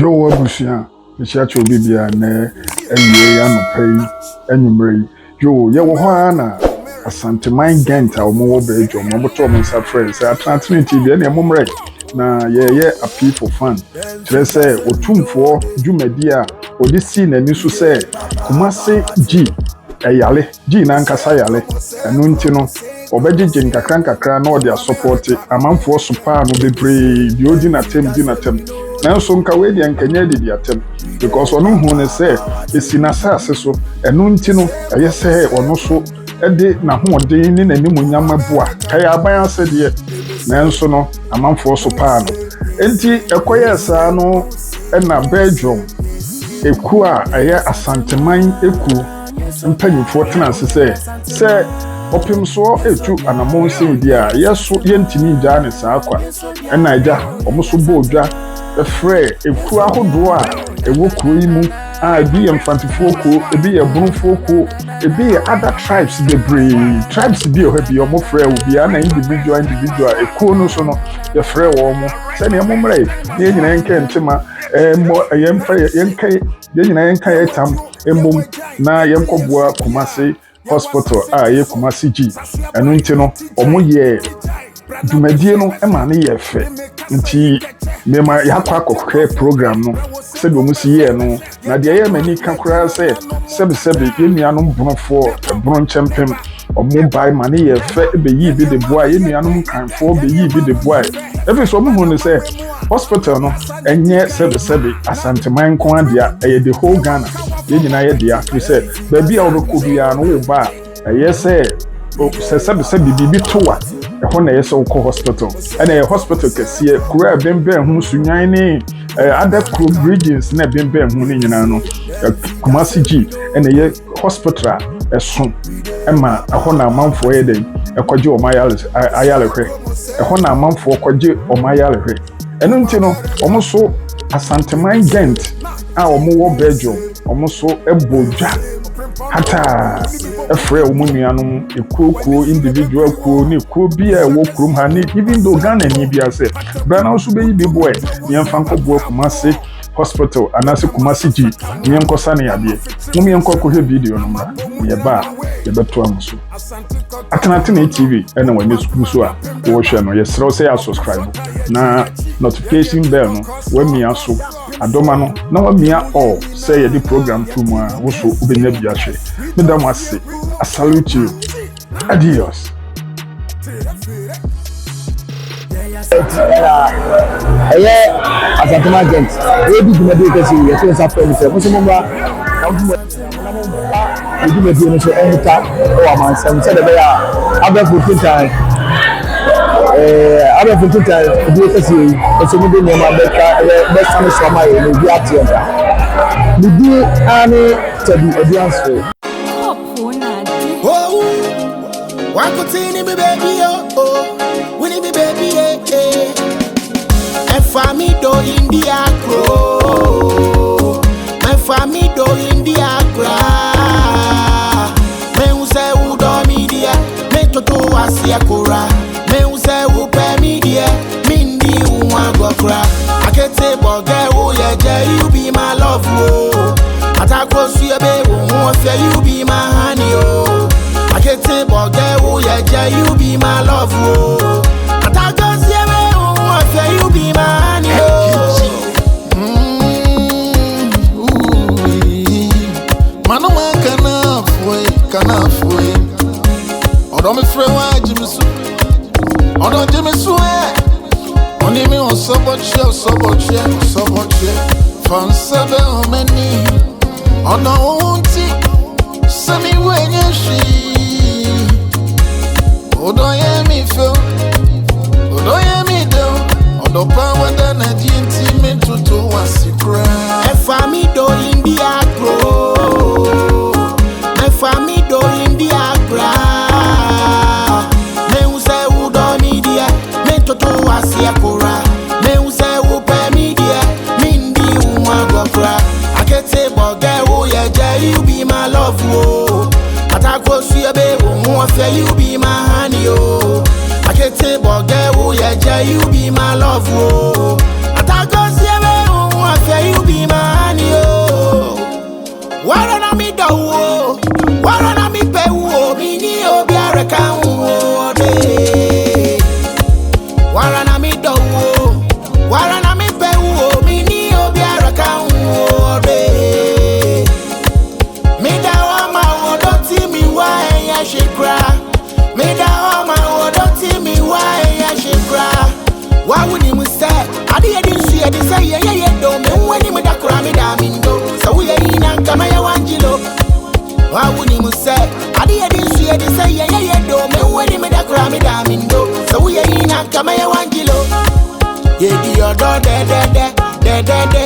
Yo abusia mechiacho bibia na ewie ya no pai enumre yo ye wo ho na Asantehene gent a omo wo Belgium omo to omo sa friends atlantic bia na emomre na ye appeal for fun kire say Otumfo dwumadi a odi si na ni so say kumase G eyale G na nkasa yale enu nti no obegye nkakra na odi support amanfo sopa no bebre bi odi na tem na so nka we dia nkanya di atem because ono hu ne say esina sase so enu nti no eye say ono so ede na ho ode ni nanim nyama boa kai aban asede na nso no amanfo sopa no enti ekoye saa no na Belgium eku a eye Asantehene eku mpanyifo tena se opim so etu anamon se dia yeso yentimi gya ne saa kwa na gya omuso bodwa efre eku ahodo a ewo kuro yi mu a ebi ye mfantifo ko ebi ye brunfo ko ebi ye other tribes tribes bi o bi omo frɛ wo bi na individual eku no so no ye frɛ wo mo se ne emomre ne nyina enke ntema mo yemfa yenka ye nyina yenka ye tam embom na yemkɔboa Kumase hospital ye Kumase G enu nti no omo ye dumadie no ema ne ye fe nti mema yakwa kokre program no se do mu si ye no na de ye mani kakra se sebe yenuanom bonofo bono chempem omo bai mane ye fe be yi bi de boa yenuanom kanfo be yi bi de boa ebi so mo hu ne se hospital no enye sebe Asantehene ko adia the whole Ghana ye nyina ye dia we say baby a wo bia no wo ba ye say sebe bibi towa ho na ye say wo hospital na ye hospital kese kura bemben hu sunyan ni other regions na bemben hu ni nyina no Kumase G na ye hospital eson ema ho na amanfo ye den ekwaje o mayalehwe ho na amanfo kwaje o mayalehwe enu nti no omo so Asantehene gent a omo wo Belgium omo so ebodwa hata efre omo nuanom ekuokuo individual kuo ni kuo bi a wo krom ha ni even though Ghana ni bi ase bra na so be yi bi boy ni mfanko bo Kumase hospital anase Kumase G ni enkosa ne yade mum yenkɔ hwe video no mra ye ba ye beto amso Asantehene TV ena wani so a wo hwe no ye srɛ say subscribe na notification bell no we mi aso adoma no na wa mia all say the program to mu a wo so ubenya bia hwe medam ase I salute you adios Asantehene gent ebi dwumadi kesi ye to sa friend se muso mwa dwumadi no so ehita o amansam se de be ya abefo tintan abefo tintan ebi kesi so mu de nyama be same so ma ye no bi atienda bibi ani tabi edianso Wakutini me baby oh winnie me baby and family do India grow my family do India grow me use udo media me toto asia kora me use upe media mindi unwa gokra akete boge wo ye you be my love oh atako suye be wo fear you be my honey oh akete boge wo ye you be my love oh atako suye be wo fear you be my honey oh manoma kana foi odo me frɛ wa jimisu odo jimisu oni me osoboche fansa be omeni ono unti sami wenye shi odo ye mi feel odo ye mi do odo power than a GNT me to wasikra e family do India grow e family do India grow me use udo media me toto asia kora me use upe media mindi unwa gokra akete boge wo ye you be my love oh atako suye be wo fear you be my honey oh akete boge wo ye you be my love oh atako suye be wo fear you Kama ya 1 kilo. Yedi odo de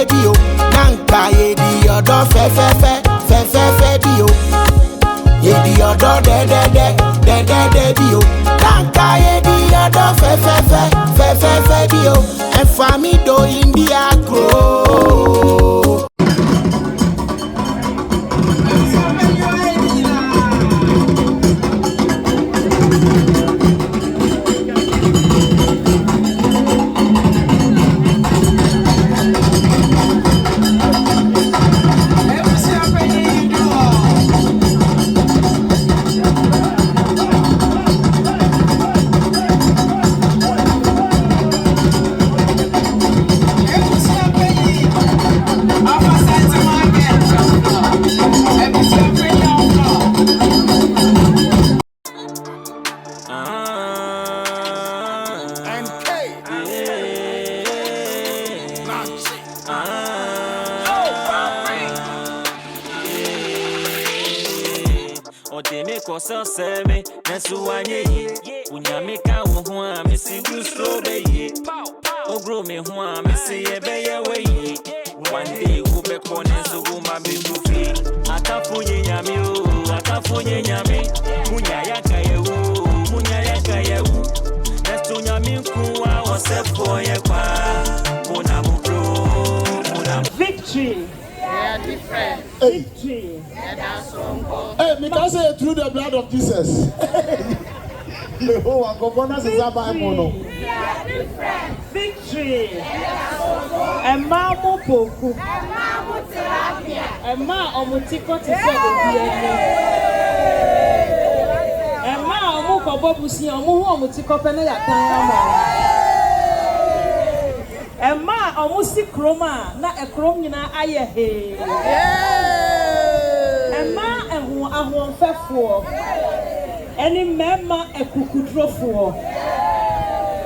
bio. Nanka yedi odo fe bio. Yedi odo de bio. Nanka yedi odo fe bio. And family do India grow. So say me, nesu wanye ye. Unyamika wuhua, missy gusto be ye. O grow me hua, missy ye be ye way. One day, who be corner, so woman be goofy. Atafunye nyami, atafunye nyami. Munyayaka ye woo, munyayaka ye woo. Nesu nyami kuwa, was a boy, Munamu bro, victory. Different. Victory. Hey, me can say through the blood of Jesus. Oh, I'm going to say victory. And Mamu Poku. And Ma Omutiko to say and Ma Omuko Bobusi Omu Omutiko Penaya. Emma omusi kroma na ekrom nyina aye he. Emma ehu ahonfefo. Eni mema ekukudrofo.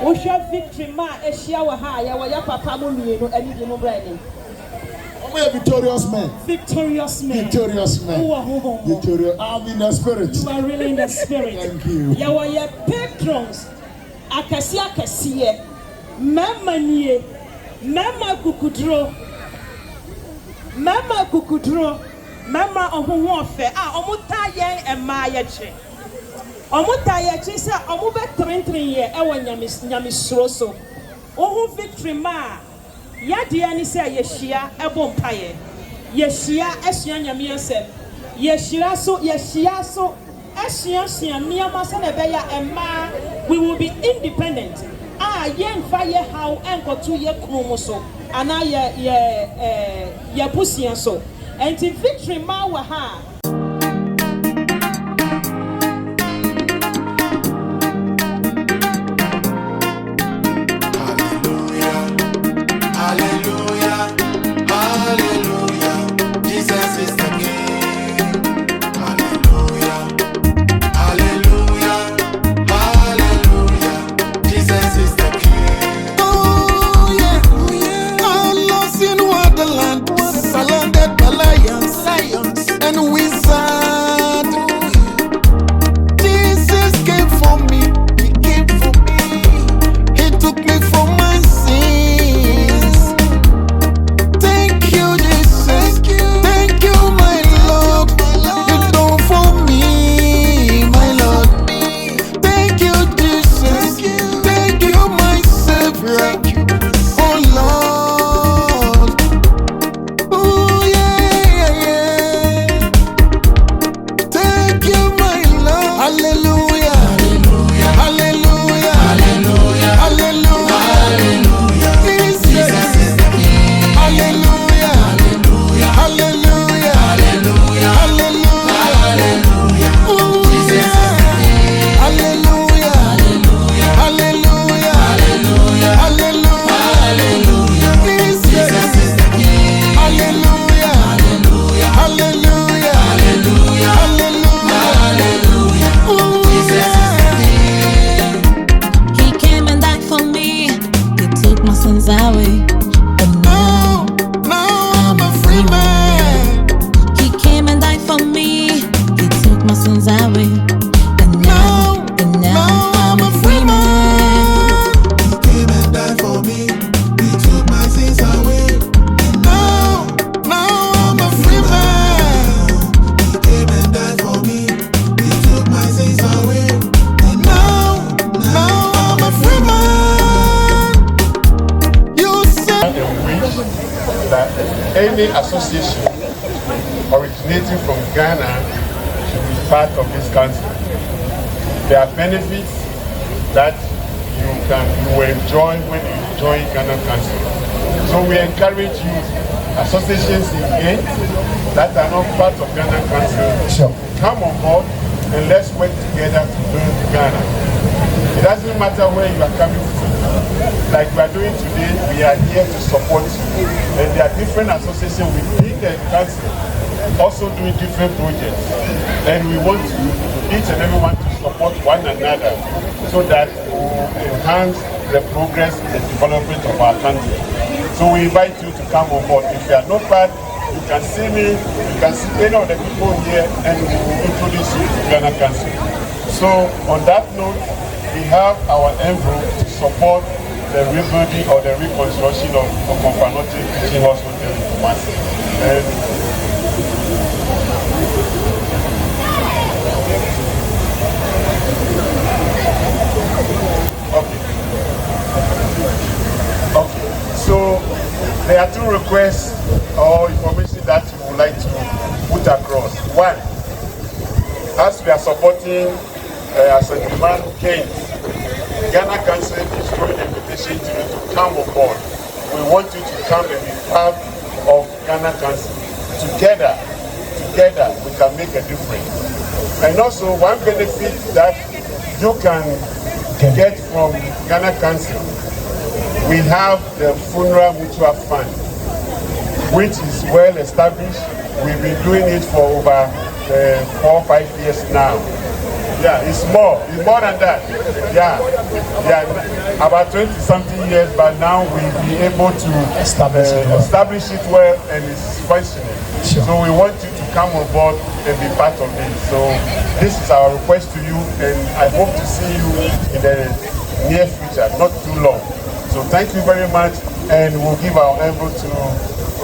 Wo hwe victory ma ehia wa ha ya wa ya papa mo mienu eni di mo brani. Omo victorious man. Victorious man. Victorious man. Victorious. I'm in the spirit. You are really in the spirit. Thank you. Ya wa ya patrons. Akasi. Mama nie. Mama kukudro, mama ohuhu ofe omuta yen ema yeche omuta yeche se omube trentren ye ewo nyamisro so ohu victory ma yade ani se yehia ebo mpaye yehia esua nyame ese yehia so esua niama se na be ya ema we will be independent. Yen fire how enko 2 year kromo so ana ye busian so and the victory ma wa ha. Hallelujah, hallelujah, Jesus is the King. Hallelujah, hallelujah, hallelujah, Jesus is the King. Oh yeah, I'm lost in wonderland, surrounded by lions and wizards. any association originating from Ghana should be part of this council. There are benefits that you will enjoy when you join Ghana Council. So we encourage you, associations in Ghent that are not part of Ghana Council, come on board and let's work together to build Ghana. It doesn't matter where you are coming from. Like we are doing today, we are here to support you. And there are different associations within the council also doing different projects. And we want each and everyone to support one another so that we enhance the progress and development of our country. So we invite you to come on board. If you are not part, you can see me, you can see any of the people here, and we will introduce you to Ghana Council. So on that note, we have our envelope to support the rebuilding or the reconstruction of Otumfo Teaching Hospital in Kumasi. Okay. So there are two requests or information that we would like to put across. One, as we are supporting Asantehene, Ghana Council is throwing an invitation to you to come on board. We want you to come and be part of Ghana Council. Together, we can make a difference. And also, one benefit that you can get from Ghana Council, we have the Funeral Mutual Fund, which is well established. We've been doing it for over 4 or 5 years now. Yeah, it's more than that. Yeah, about 20-something years, but now we'll be able to establish it well and it's functioning. Sure. So we want you to come on board and be part of this. So this is our request to you, and I hope to see you in the near future, not too long. So thank you very much, and we'll give our envelope to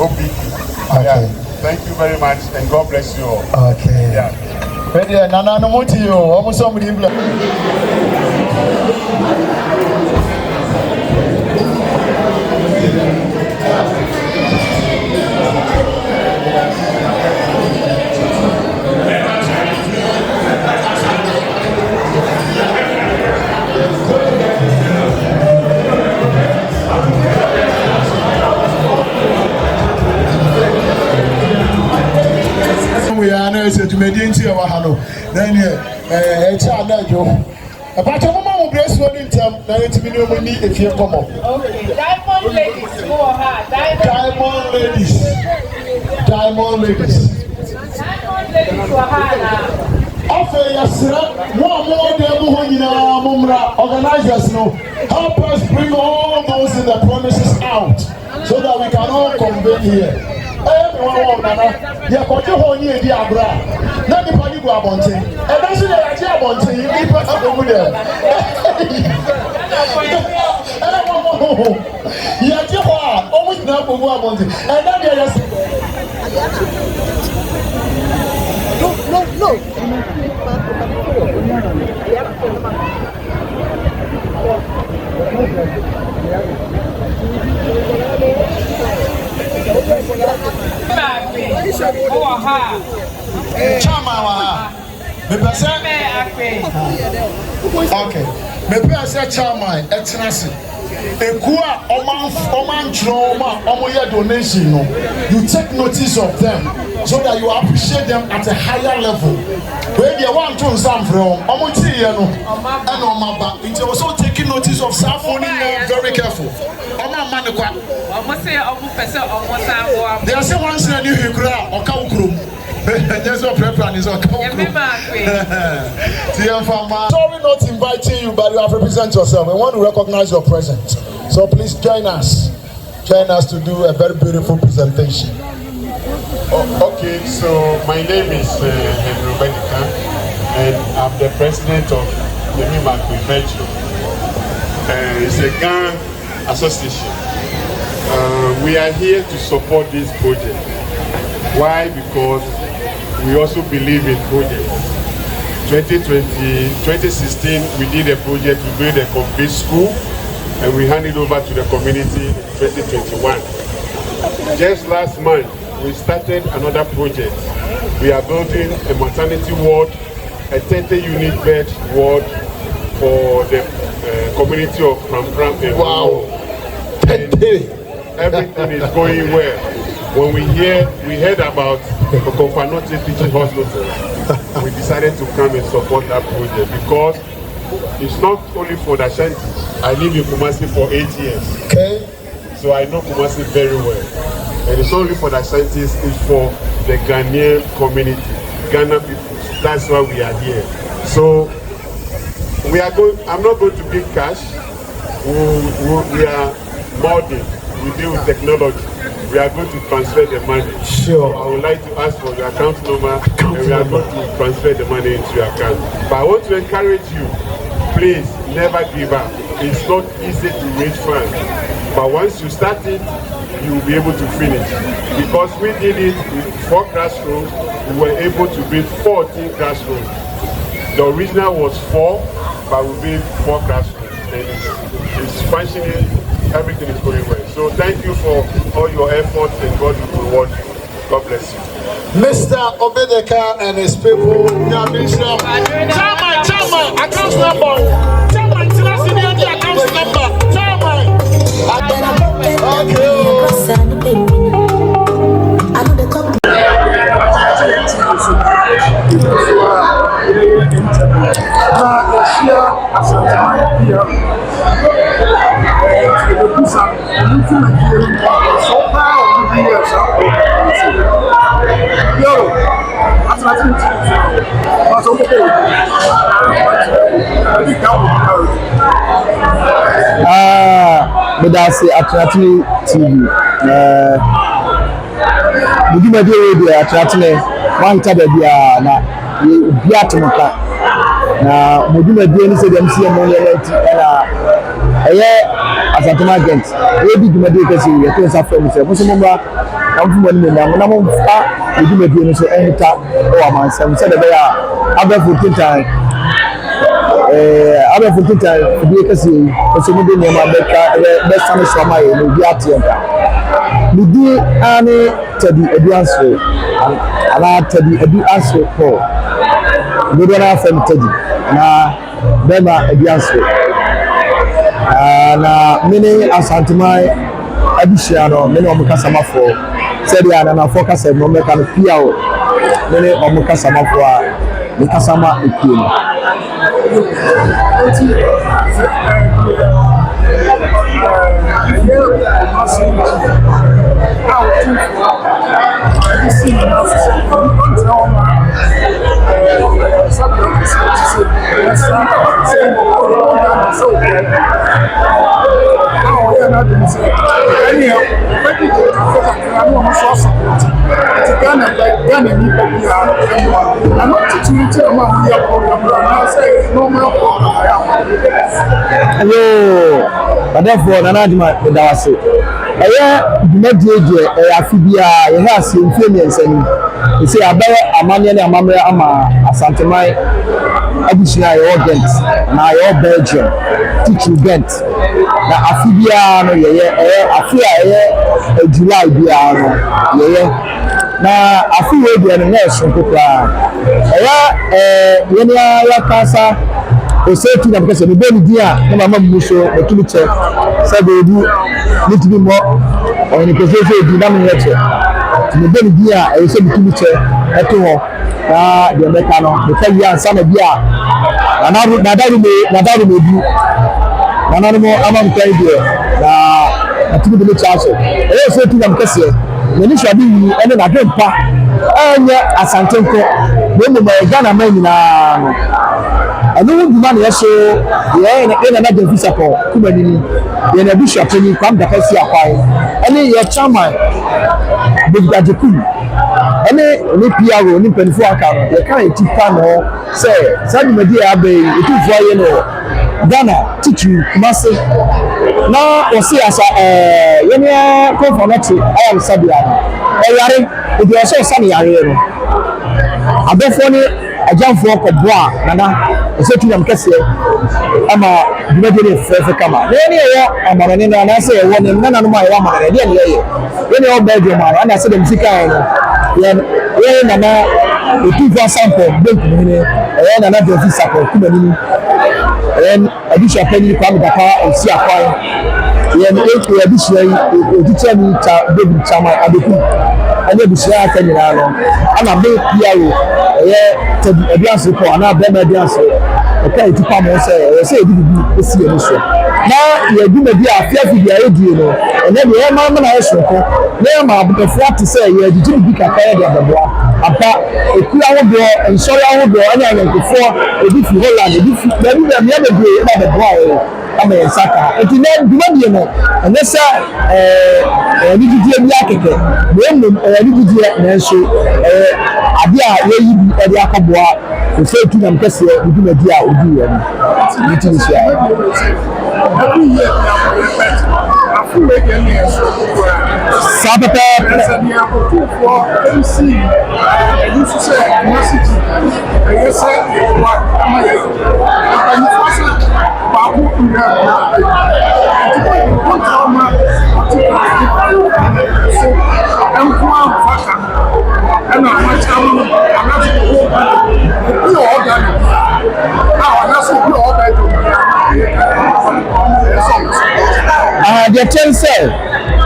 OBP. Okay. Yeah. Thank you very much, and God bless you all. Okay. Yeah. Nana no moti yo, almost somebody in black. We are now said to Medinti or Hano. Then, a child, about a woman will bless one in term, 90 million if you come up. Okay, diamond ladies, go hard. Diamond ladies. Diamond ladies, go hard. Offer yourself more than Mumra organizers know. Help us bring all those in the premises out so that we can all convene here. Everyone, yeah, but you hold near the Abra. Not the body go abonte. And that's the idea abonte. You keep us over there. Yeah, you are always now go abonte. And then there is. No. Okay. Maybe I said chairman, eternasi. Ekua oman trauma, omoya donation. You take notice of them so that you appreciate them at a higher level. When you want to some from Omoti and Omaba, it was also taking notice of Safoni. Very careful. They are saying once in a new Hikra or Kaukrum. There's no preference on Kaukrum. Sorry not inviting you, but you have represented yourself. We want to recognize your presence. So please join us. Join us to do a very beautiful presentation. Okay, so my name is Henry Benica, and I'm the president of Belgium. It's a gang association. We are here to support this project. Why? Because we also believe in projects. 2016, we did a project to build a complete school, and we handed over to the community in 2021. Just last month, we started another project. We are building a maternity ward, a 30-unit bed ward for the community of Pram and Wow. Everything is going well. When we heard about the Kokonfanote Teaching Hospital, we decided to come and support that project because it's not only for the Ashanti. I live in Kumasi for 8 years. Okay. So I know Kumasi very well. And it's not only for the Ashantis, it's for the Ghanaian community, Ghana people. That's why we are here. So we are going, I'm not going to give cash. We are molding. We deal with technology. We are going to transfer the money. Sure. I would like to ask for your account number and we are going to transfer the money into your account. But I want to encourage you, please never give up. It's not easy to raise funds. But once you start it, you will be able to finish. Because we did it with 4 classrooms, we were able to build 14 classrooms. The original was 4, but we built 4 classrooms. And it's functioning, everything is going well. So thank you for all your efforts and God will reward you. God bless you. Mr. Obedeka and his people, Chairman, account number. Chairman, tell us the account number. Chairman. But that's attracting TV. We do not do the attracting one type of na biatumaka. Na we do not do any say them see money and Asantehene agent. We do not do because we are going to suffer. We say, "Most of them are from money. Na we do not do any so enter or man. Some say that they are other 14 time. Other 14 time. We can see. Most of them are best time is summer. We biatumaka. We do any to the answer. And I tell you, I do answer for. We don't have to tell you. Na them are the answer. Na many Asantehene abishano many omukasama for said ya na focus no make am pia o many omukasama for the kasama ekino but therefore nanadima dawase dumadie afibia ye ha se mfemi ensani say abaye amane ne amamre ama Asantehene abushina ye Ghent na ye Belgium teaching Ghent na afibia no ye afia ye July bia no ye na afiwe bia no na so kokra yenia ya kasa osetu na because me beni dia na mama muso etumi che sabedu nitibi mo oni pese di na me che me beni dia e se bitumi che eto ho na de meka no me ka ya ansa na bia na daru me du na na mo amam kai dia na atumi de cha so e se tu na mkase me ni shabi ni ene na dempa enye Asantehene me mo Ghana man ni na ano demand yes so ye na na dem visa ko kumani ni ye na bishop ni kwam da kasi akwai ene ye chairman big dajeku ene ni PRO ni penfo aka ye kan tipa no say sadi medi abai etufu aye no Ghana teacher Kumasi na osi asa ye ni conformity ayam sabia no e yare e di oso sani yare no abefo ni agyanfoɔ kɔboa nana ɛsɛ tu nam kɛseɛ ama dwumadie ne fɛfɛ kama na yɛne ɛwɔ amanɔne no anaasɛ ɛwɔ ne nananom a ɛwɔ amanɔne deɛ ne yɛyɛ yɛne ɛwɔ Belgium a ana sɛ dɛm sika no yɛyɛ nana Otumfo Asantehene benkumhene ɛyɛ nana Dɔfi Sapɔ kumanini ɛyɛ adusua panyin Kwame Dapa osi akwan yɛn adusua yi otitɛ ni ta David Chama abeku ɛne adusua aka nyinaa no ana me piaro ɛyɛ tɛbi aduanse kɔ ana bɛma aduanse ɛka etipa mo sɛ ɛyɛ sɛ edi bibi esi yɛn so na yɛdi na bi a fiafi bi a yɛdie no ɛnɛ deɛ yɛ maa na yɛ sonko na yɛ maa abotɔfoɔ ate sɛ yɛdidi bibi kakra yɛ de abɛboa apa eku ahodoɔ nsɔre ahodoɔ ɛne ayɛnkofoɔ ebi fi Holland ebi fi baabi baabi yɛ bebree yɛ abɛboa yɛ ama yɛn nsa ka eti na dwumadie no ɛnyɛ sɛ nididie bi akɛkɛ na emu nididie nanso ade a yɛyi bi ɛde akɔboa ofe etu nam kɛseɛ dwumadie a odi yɛ no ne ti ne hyia. Saa pɛpɛɛpɛ. Deɛ kyɛn sɛ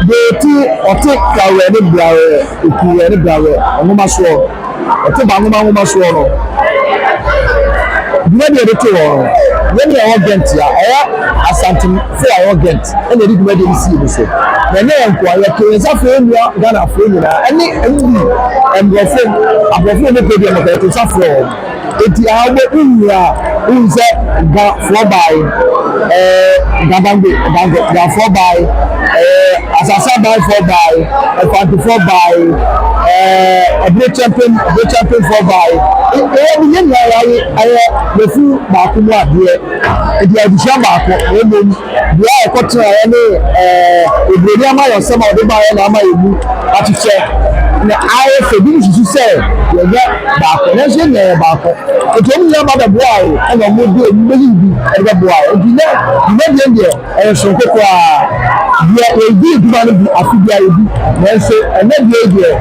deeti ɔte kawɛ ne brawɛ ekuwɛ ne brawɛ ɔnoma soɔ ɔte ba nwoma soɔ no dwumadie de to hɔ yɛn yɛ wɔ Ghent a ɛyɛ Asantehene a ɛwɔ Ghent ɛna ɛde dwumadie no si yɛ so na ɛnyɛ yɛn nkoa yɛto nsafo enua Ghanafoɔ nyinaa ɛne ɛnwi aborɔfo ne pɛ bi ɛmɛ kɛyɛ to nsafo wɔ eti ahobɔ nwura nsɛ gafoɔ baayi gafoɔ baayi asasa baayifoɔ baayi ɛfantifoɔ baayi ɛbile champion foɔ baayi ɛyɛ bi yɛn nyinaa ayɛ lefu baako mu adeɛ edi adusua baako emom bia ɛkɔtena yɛ ne ebroni ama yɛ ɔsɛm a ɔde baayɛ na ama yɛ mu akyekyɛ na ayɛ fɛ bi nsusu sɛ yɛyɛ baako na nso yɛn yɛ baako etu ɔmu nyɛ ba bɛ boa yi ɛna ɔmu di ɔmu bɛyi bi ɛde bɛ boa yi etu nɛ dwumadie deɛ ɛyɛ sonko koraa deɛ yɛdi edwuma no bi afi bi ayɛ bi nanso ɛnɛ deɛ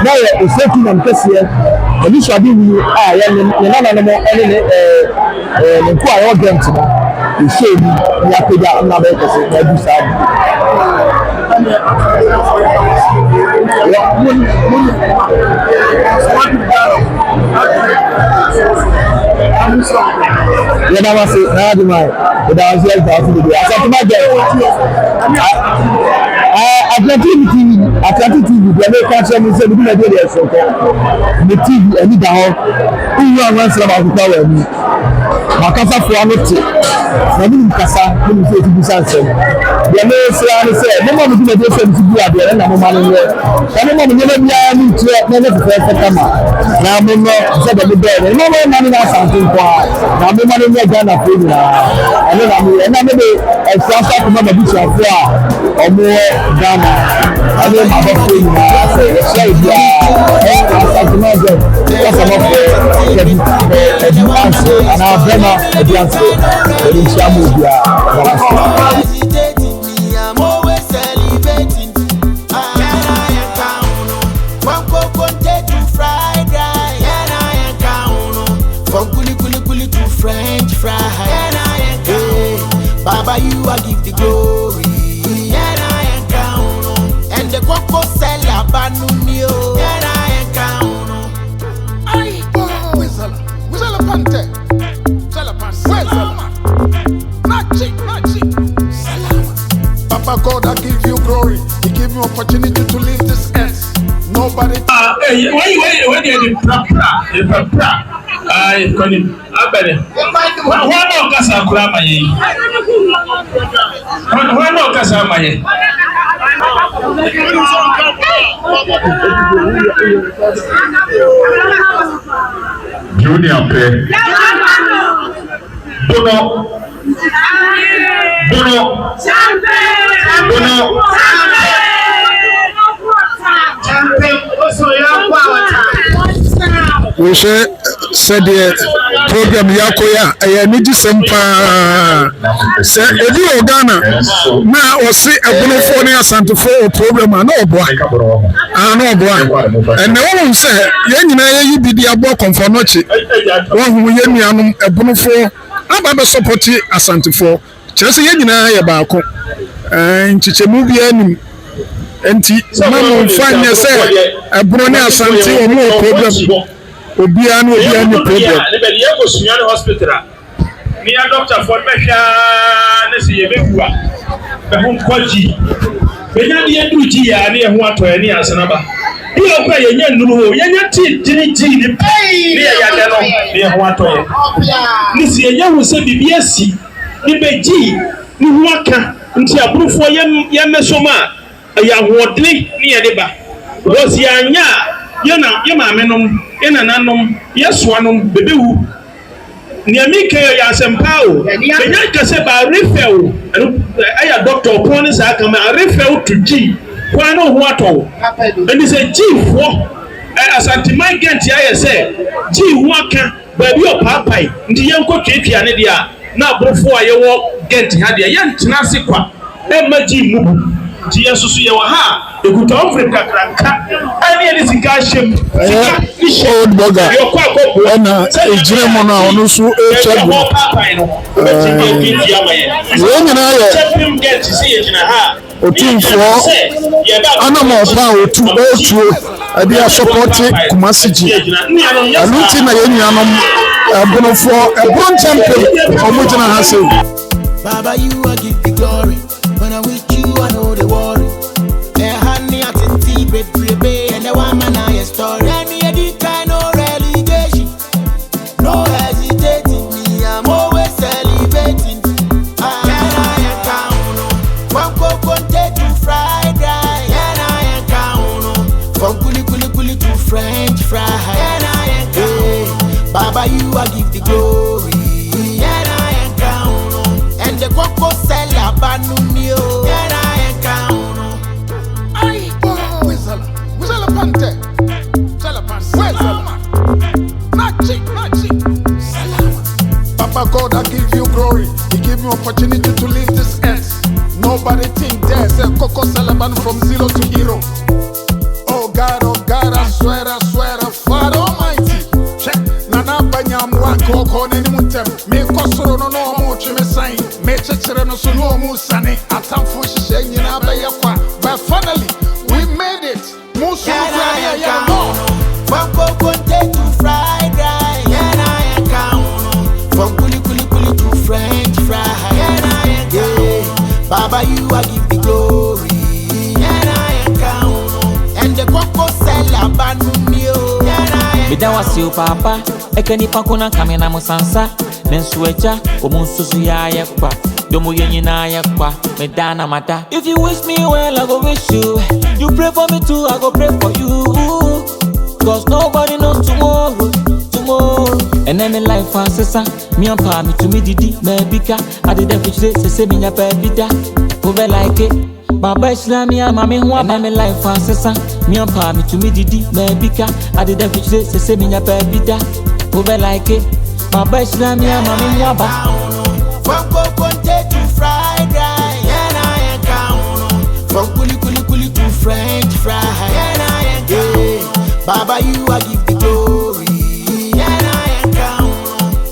na yɛ oseku nam kɛseɛ ɛni suade wu a yɛ ne nananom ɛne ne nko a yɛwɔ Ghent no ehyɛ mu ne apagya ɛna bɛyɛ kɛse na adu saa de. Yɛda wase na adi ma yɛda wase yɛ ta ɔfi bebree asantuma gɛ Atlantic TV deɛ mɛka kyerɛ mu sɛ bibi na deɛ deɛ ɛsɔnkɔ ne TV ani da hɔ nwu anwansira baako kura wɔ ani makasafoɔ ano te na ne nim kasa ne nim sɛ eti bisa nsɛm deɛ mɛsira ne sɛ mɛma mo dwumadie sɛ nti bu adeɛ ɛna mo ma no nyɛ na mɛma mo nneɛma biara ne nkyerɛ na ɛnyɛ fɛfɛɛfɛ kama na mo no sɛ dɛm bɛɛ no mɛma mo ma no na asante nko a na mo ma no nyɛ Ghanafoɔ nyinaa ɛno na mo yɛ ɛna mɛde ɛfua so akoma ma busuafoɔ a ɔmo wɔ Ghana ɛne abɔfoɔ nyinaa sɛ yɛhyɛ biara asantuma gɛ kasamɔfoɔ kɛbi ɛdi anse anaa bɛma ɛdi anse ɛdi nhyia mo biara French fry, Baba, you I give the glory. And the coco sella banunio. Papa God, I give you glory. He gave me opportunity to leave this earth. Nobody. When you koni abere wana okasa kula maye wana okasa maye Junior pe Bono we say said the program Yakoya, I need some said Eddie Ogana. Now, or say a Bonophonia Asantehene program, I know boy. I know boy. And the woman said, Yanina, you be the Abocon for Nochi. One who Yamianum, a Bonopho, I'm a supporter Asantehene. Just Yanina, Yabako, and Chichemubi. Enti mama mfanya say Abrone Asante o mo problem obia no problem ne be ye go sunyane hospital me ya doctor for be hwa ne se ye begua be hon kwaji be nya de endu ji ya ne ho atoye ne asenaba bi o kwa ye nya nuru ho ye nya ti ne pai ne ya de no ne ho atoye ne se ye nya ho se bibia si ne be ji ne ho aka nti abrufo ye mesoma ya wodle ni edeba rosi anya yana yemamenom yana nanom yesoanom bebewu ni amike ya asempao benya kase ba refer aya doctor opon sa aka ma refer to G kwa no ho ato and is a G for Asantehene gent ya say G ho aka ba bi opapai ndi yenko twetwa ne dia na abrofo ayewo gent ha dia yentena sekwa e ma G mubu Tia susu ya waha Otumfo kakranka ani eni sika shem sika old burger na ejire mo na onu su echago we nyina ya Otumfo ana mo pa otu ade a support Kumasiji aluti na yenuanom Bonofo ebron champion omujina ha se Baba you are give the glory when I with you I know the worry. Honey at the tea, baby, and the woman I story. Let me edit, no relegation, no hesitating. Me, I'm always celebrating. Can I count? One coconut to fried rice. Can I count? From kuli to French fry. Can I count? Baba, you I give the glory. Can I count? And the cocoa seller banumio. Papa God, I give you glory. He give me opportunity to leave this earth. Nobody think there's a Coco Salaban from zero to hero. Oh God, I swear, Father Almighty. Check. Nana banyam wa Coco nenimuntem. Me kosoro no mo chime sign. Me chechere no so no mu sane. Atamfo shishe nyina ba yakwa. But finally, we made it. Musu ya no. From coconut to fried rice. Can I count? From kuli to French fry. Can I count? Baba, you I give the glory. Can I count? And the cocoa seller banumio. Can I count? Bida wasi papa ekeni pakuna kamena musansa nensuecha omunsusu ya yekwa domo yenyi na yekwa medana mata. If you wish me well I go wish you. You pray for me too I go pray for you. Cause nobody knows tomorrow. And then in life answer me and pa me to me didi mebika I did that say me ya pebida over like it Baba Islami ama me ho and then in life answer me and pa me to me didi mebika I did that say me ya pebida over like it Baba Islami ama me ho ba from coconut to fried rice. Can I count? From kuli to French fry. Can I count? Baba you I give the glory. Can I count?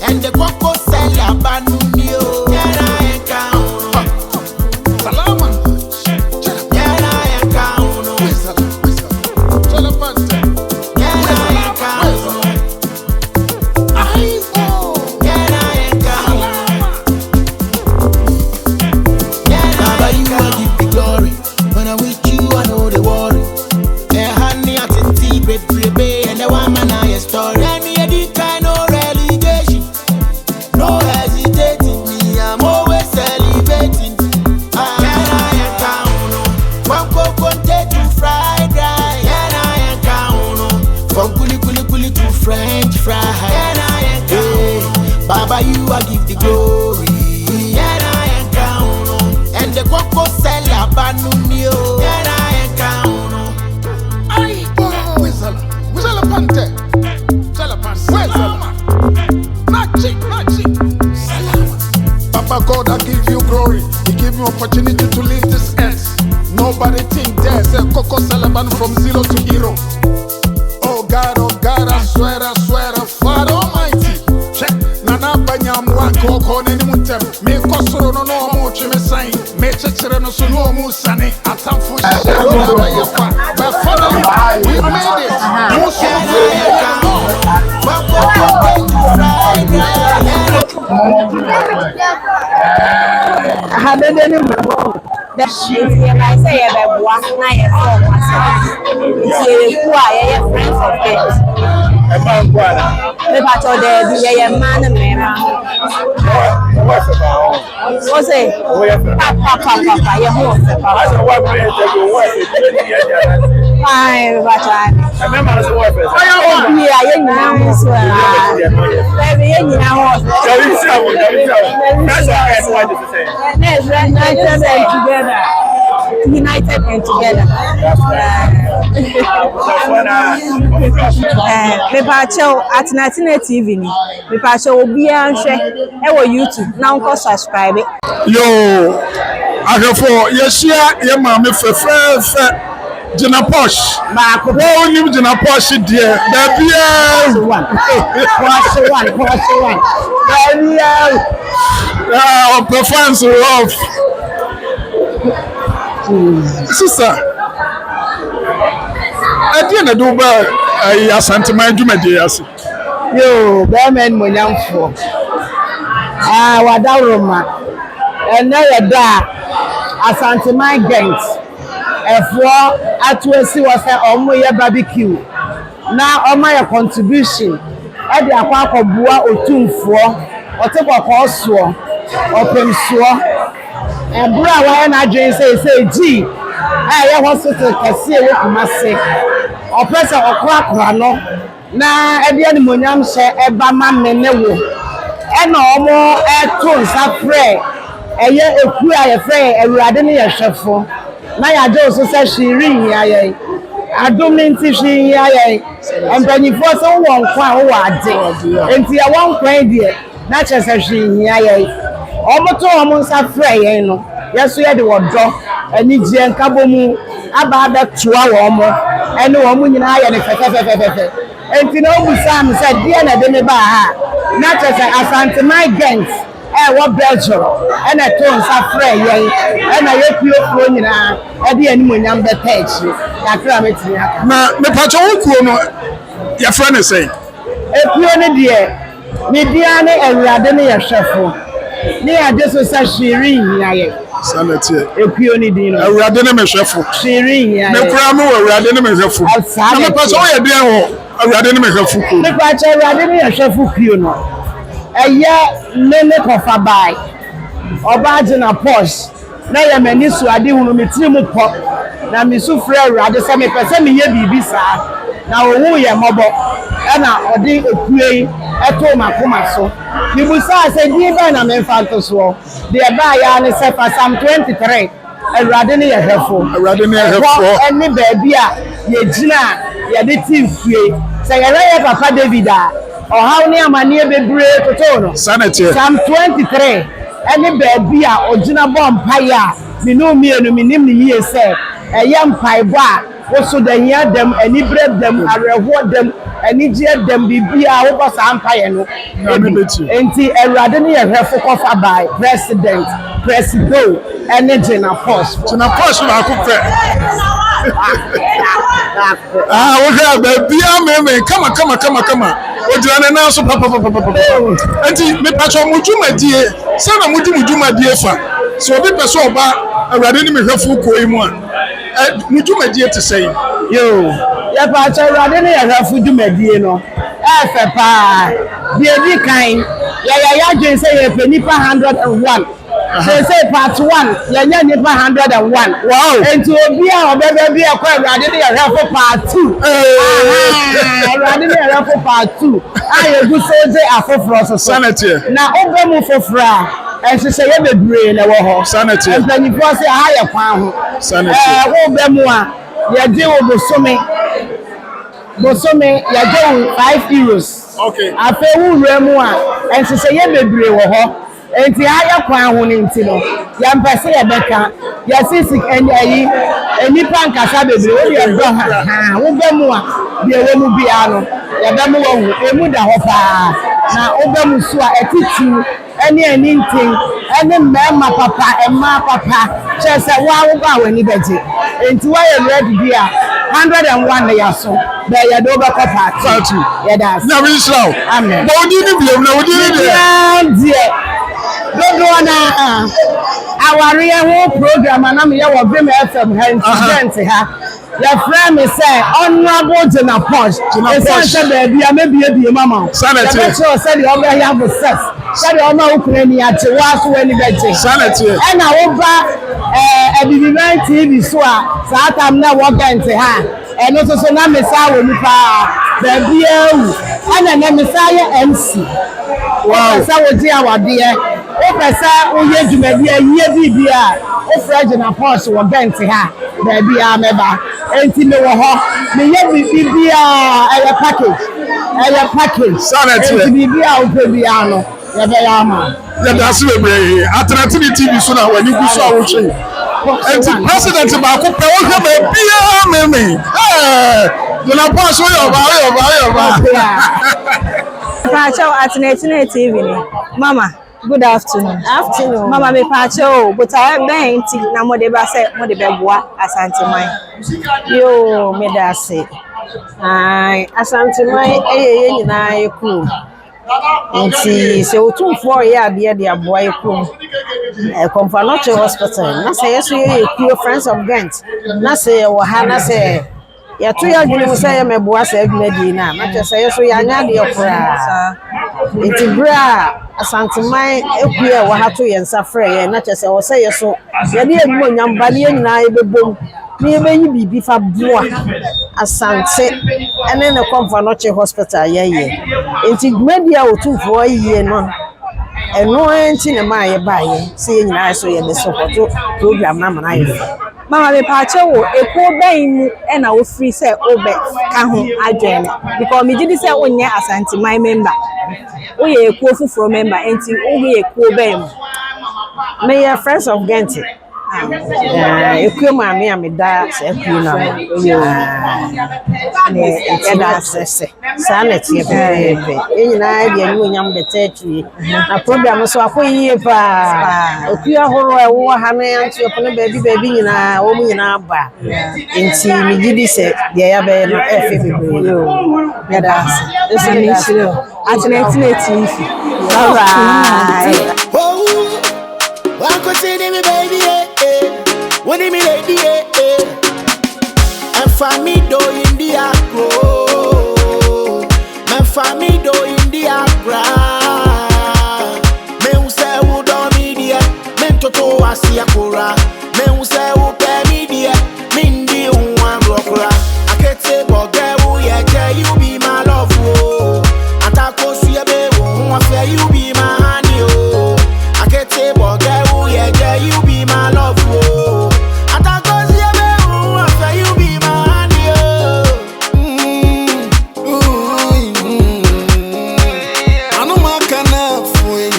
And the cocoa seller banumio. Can I count? Salaman. Can I count? Salamante. Can I count? Can I count? Baba you I give the glory. When I'm with you I know the worry. Honey at the tea, baby, and the woman I story. Let me edit, no relegation, no hesitating. Me, I'm always celebrating. Can I count? From coconut to fried rice. Can I count? From kuli to French fry. Can I count? Baba, you I give the glory. Can I count? And the cocoa seller banumio. Can I count? Salamante. Salamante. call anyone tell me Cosoro no more Chimesain, Metcher no so more sunny, a town for but finally we made it. You say about what night friends of kids. The part of the man and what's it? Papa, your home. Fine, but I remember the wife. United and together. Mepacho at Natina TV ni. Mepacho obi anhwe e wo YouTube na unko subscribe. Yo, agafo yeshia ye ma me fefe Jina Posh. Ma ko ni Jina Posh die. Da bia one. Da bia. Performance of sister. Adi na do ba Asantehene dwumadi ase. Yo, Bemen Monyamfo. Wadaroma. Ena yeda Asantehene Gent. Efo atwesi wo se omo ye barbecue. Na omo ye contribution. E de akwa akobua Otumfo. Oteboko so. Opemso. Ebura wa na adwen say G. Ye hospital kase we Kumase. Opesa okra no. Na e de animonyam hye eba ma mene wo. E na omo to nsa frɛ eye eku aye frɛ Awurade ne yehwefo. Na ya jo so say shiri aye. Adominti shi aye. Empanyifo so won kwa wo ade. Enti ya won kwan die na chese shi aye. Omo to omo nsa frɛ yen no. Yeso ye de wodo ani gie nkabomu aba ba toa wo mo. Ene wo mu nyina aye ne fefe. Enti na obusa am say die na de me ba ha. Na chese Asantehene Gent wo Belgium ena to nsa frɛ yen ena ye piofo nyina e de animonyam be page yakra metini aka na me pacho wukuo no ya frɛ ne sɛ epio ne de me dia ne Awurade ne yehwefo ne ade so sa shiri hiaye sanete epio ne din no Awurade ne mehwefo shiri hiaye me kura mo Awurade ne mehwefo na me pacho ye de ho Awurade ne mehwefo ko me pacho Awurade ne yehwefo pio no eye nene kofa bai oba Jina Posh na ye mani su ade hunu metiri mu pɔ na me su frɛ Awurade sɛ me pɛsɛ me ye bibi saa na owu ye mɔbɔ ɛna ɔde ekue ɛto makoma so bibusa sɛ die ba na me mfanto so de ba ya ne sɛ Psalm 23 Awurade ne yehwefo ɛne baabi a ye gyina ye de timfie sɛ ye Papa David a ohaw ne amane bebre toto no sanete Psalm 23 ene baabi a ogina bompa ya me no mienu minim ne yie se eye mpaibo a wo so da hia dem ani bredem areho dem ani gie dem bibia wo bo sa mpaye no enti Awurade ne yehwefo kofa by presido ene Jina Posh ba ko pɛ wo hwɛ baabi me kama ojira na so papa enti me pacho mudwumadie sana mudwumadie fa so obi pese oba Awurade ni mehwefo koi mu a mudwumadie te sei yo ya pacho Awurade ni yehwefo dwumadie no efe pa die di kan ya dwen say ye penipa 101 say part 1 ya nya nipa 101 wow enti obi a obebe bi akwa Awurade ni yehwefo part 2 Awurade ni yehwefo part 2 aye gu soje afoforo so sanete na obemu foforo a ehye ye bebre na wo ho sanete empanyifo se ha ye kwan ho sanete obemu a ye de bosome ye de 5 euros okay afa wura mu a ehye ye bebre wo ho enti aya kwan ho nti no ya mpese ye beka ya sisi enipa nkasa bebre wo ye do ha wo bemu a de wo mu bia no ya bemu wo hu emu da ho pa na wo bemu so a etitu anything, any member papa, and ma papa, just a wow, when you bet it. Into why you ready here, 101 years so, there you do back up. Thank you. Yeah, that's Now we slow. amen. But we didn't be able to Don't know our real program, and I'm here with Vim FM, your friend is say honorable Jenna Posh. It's said baby, I may be a mama. Sanity. The said you already have a sex. Said you know Ukraine at the was when you get it. Sanity. And I over a BB9 TV so I'm not walking to her. And also so now Messiah will be baby. And then Messiah MC. Wow. So we dear our dear. O pesa o ye dwumadi aye bibia o fresh na post wo bent ha baby a meba enti me wo ho me ye bibia e package Sanity. enti bibia o pe bia no ye be ya ma Yeah, that's the way. Alternative TV so now when you go so I will show you. And president ba ko pe wo hwe ba bia me. You na pass we over. Pacho at Asantehene TV. Mama, good afternoon. Afternoon. Mama me pacho, but I been na mo de ba say mo de beboa Asantehene. Yo, me da se. Ai, Asantehene ye nyina ye ku. Nti se Otumfo ye ade de aboa ye ku. Comfanoche Hospital. Na say yeso ye ku Friends of Ghent. Na say wo ha na say ya to ya dwene say ya meboa say adwuma di na. Na che say yeso ya nya de okra. Nti bra Asantehene ekuye wo ha to ye nsa frɛ ye na che say wo say yeso ya de edwuma nyamba ne nyina ye bebom. Ni ebe yi bibi fa boa Asante ene ne Comfanoche Hospital ye enti media Otumfo ye no eno enti ne ma ye ba ye se ye nyina so ye be support program na mana ye Mama me pacho wo eko ben mu e na wo free say obe ka ho adwene because me gidi say onye Asantehene member wo ye eko fufuro member enti wo ye eko ben mu me ye Friends of Ghent ekuo ma me ameda se ekuo na ne da sese sanity pepe enyina de anu nyam de tetri na program so akoyie pa ekuo horo ewo ha na antu opone baby nyina wo mu nyina ba enti mi gidi se de ya be no efe bebe ya da se ni shiro Asantehene TV. all right One could say to me, baby, what do you mean, lady, and for me, do in the agro, my family do in the agra. Me who say who do media, men to asiakura. Me who say who pay media, mindi one brokra. I can't say, but girl, yeah, you be my love, oh. Atako suya be, who I say you be my honey, oh. I can't say, but girl, yeah, you be my love, oh. Atako suya be, who I say you be my honey, oh. I know my canal for you.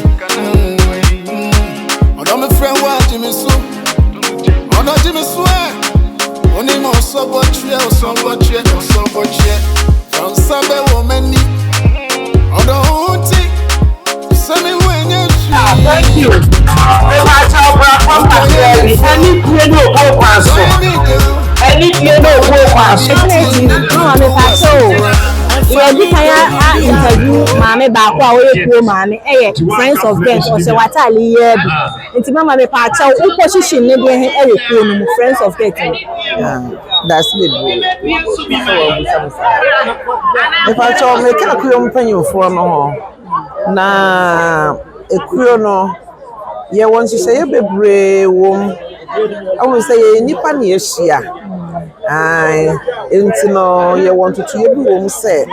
I don't my friend watching me so. I don't Jimmy swear. Only more so much, so much, so much. From Sabe woman, I don't think. Send me when you. thank you. Me pacho bra papa any piano go kwaso. Any piano go kwaso. Mama me pacho. Iyo di kaya interview mama ba kwa we kuo mama Friends of Ghent o se watali ye bi. Nti mama me pacho uko shishin ne de he kuo no Friends of Ghent. that's the if I told me can kuo mpanyo for no na ekuo no ye won say ye bebre wom I will say nipa na yehia enti no ye want to ye bi wom say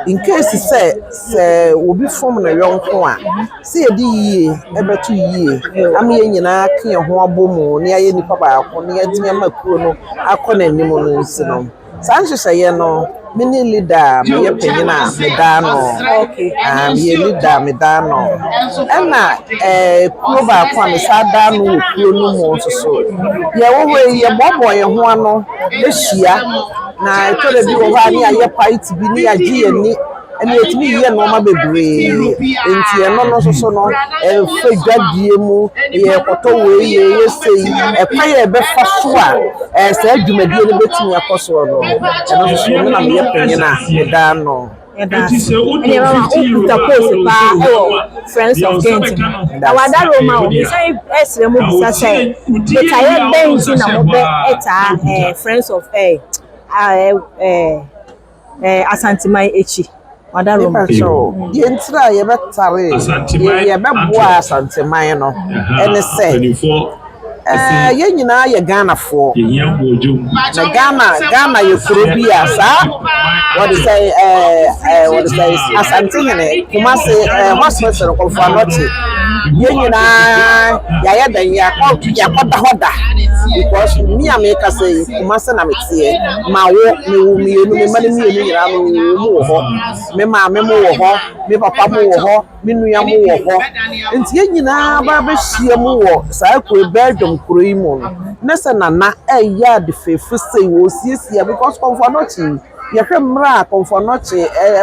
in case say obi form na yonko a say ye di yie ebeto yie am ye nyina ka ye ho abomu ne ye nipa ba ko ne ye tinya makuo no akọ na nim no nsi no sanche say ye no mini leader me ye penyina me da no okay ye leader me da no na kuo ba kwa me sa da no kuo no mo so ye wo we ye bobo ye ho ano ehia na tore bi wo ha ni aye fight bi ni agye ni and yet me ye no ma bebre enti e no so no e fa dwadie mu ye koto we ye sei e kwa ye be fa so a se adwumadie no betumi akoso no e no so no na me penye na e da no and you know the post friends of Kent na wada Roma we say esre mo bisa say the tire bench na mo be eta friends of Asantehene echi wada Roma ye ntira ye betare ye beboa Asantehene no ene say ye nyina ye Ghana fo na Ghana ye kuro bia sa what is say Asantehene kuma say hospital ko for not ye nyina ya dan ya koda hoda because me America say kuma say na metie ma wo me wo me no me mani me nyina mo ho me ma me mo ho me papa mo ho me nua mo ho enti ye nyina ba ba hie mo wo sa ko Belgium kuro yi mo na se nana ya de fefu say wo siesia because comfort not ye hwe mra comfort not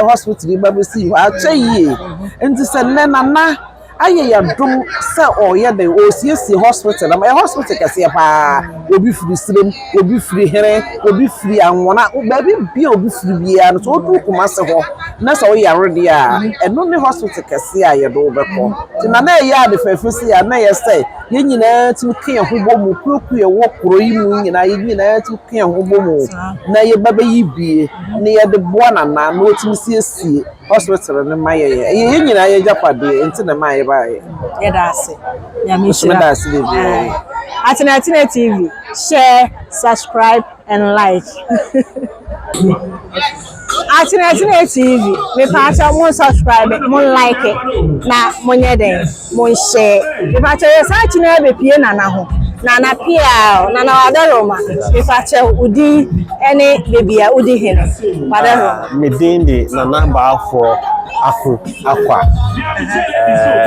hospital ba be si a cheye enti se nana aye ya dum se o ye de o siesie hospital na hospital kase pa obi firi sirem obi firi here obi firi anwona ba bi obi firi bia no so du kuma se ho na so ya rede a eno ne hospital kase a ye do be ko ti na ya de fefisi ya na ye say ye nyina ti kan ho bomu kuku ye wo kuro yi mu nyina ye nyina ti kan ho bomu na ye baba yi bie na ye de boa na no ti siesie hospital ne maye ye nyina ye japade enti na maye bae ye da se ya mi shira Asantehene TV share subscribe and like Asantehene TV me pacha mo subscribe mo like na mo nyeden mo share me pacha Asantehene be pie na ho na pia na wada Roma me pacha udi ene bebia udi hene wada Roma me dinde na namba afọ akwa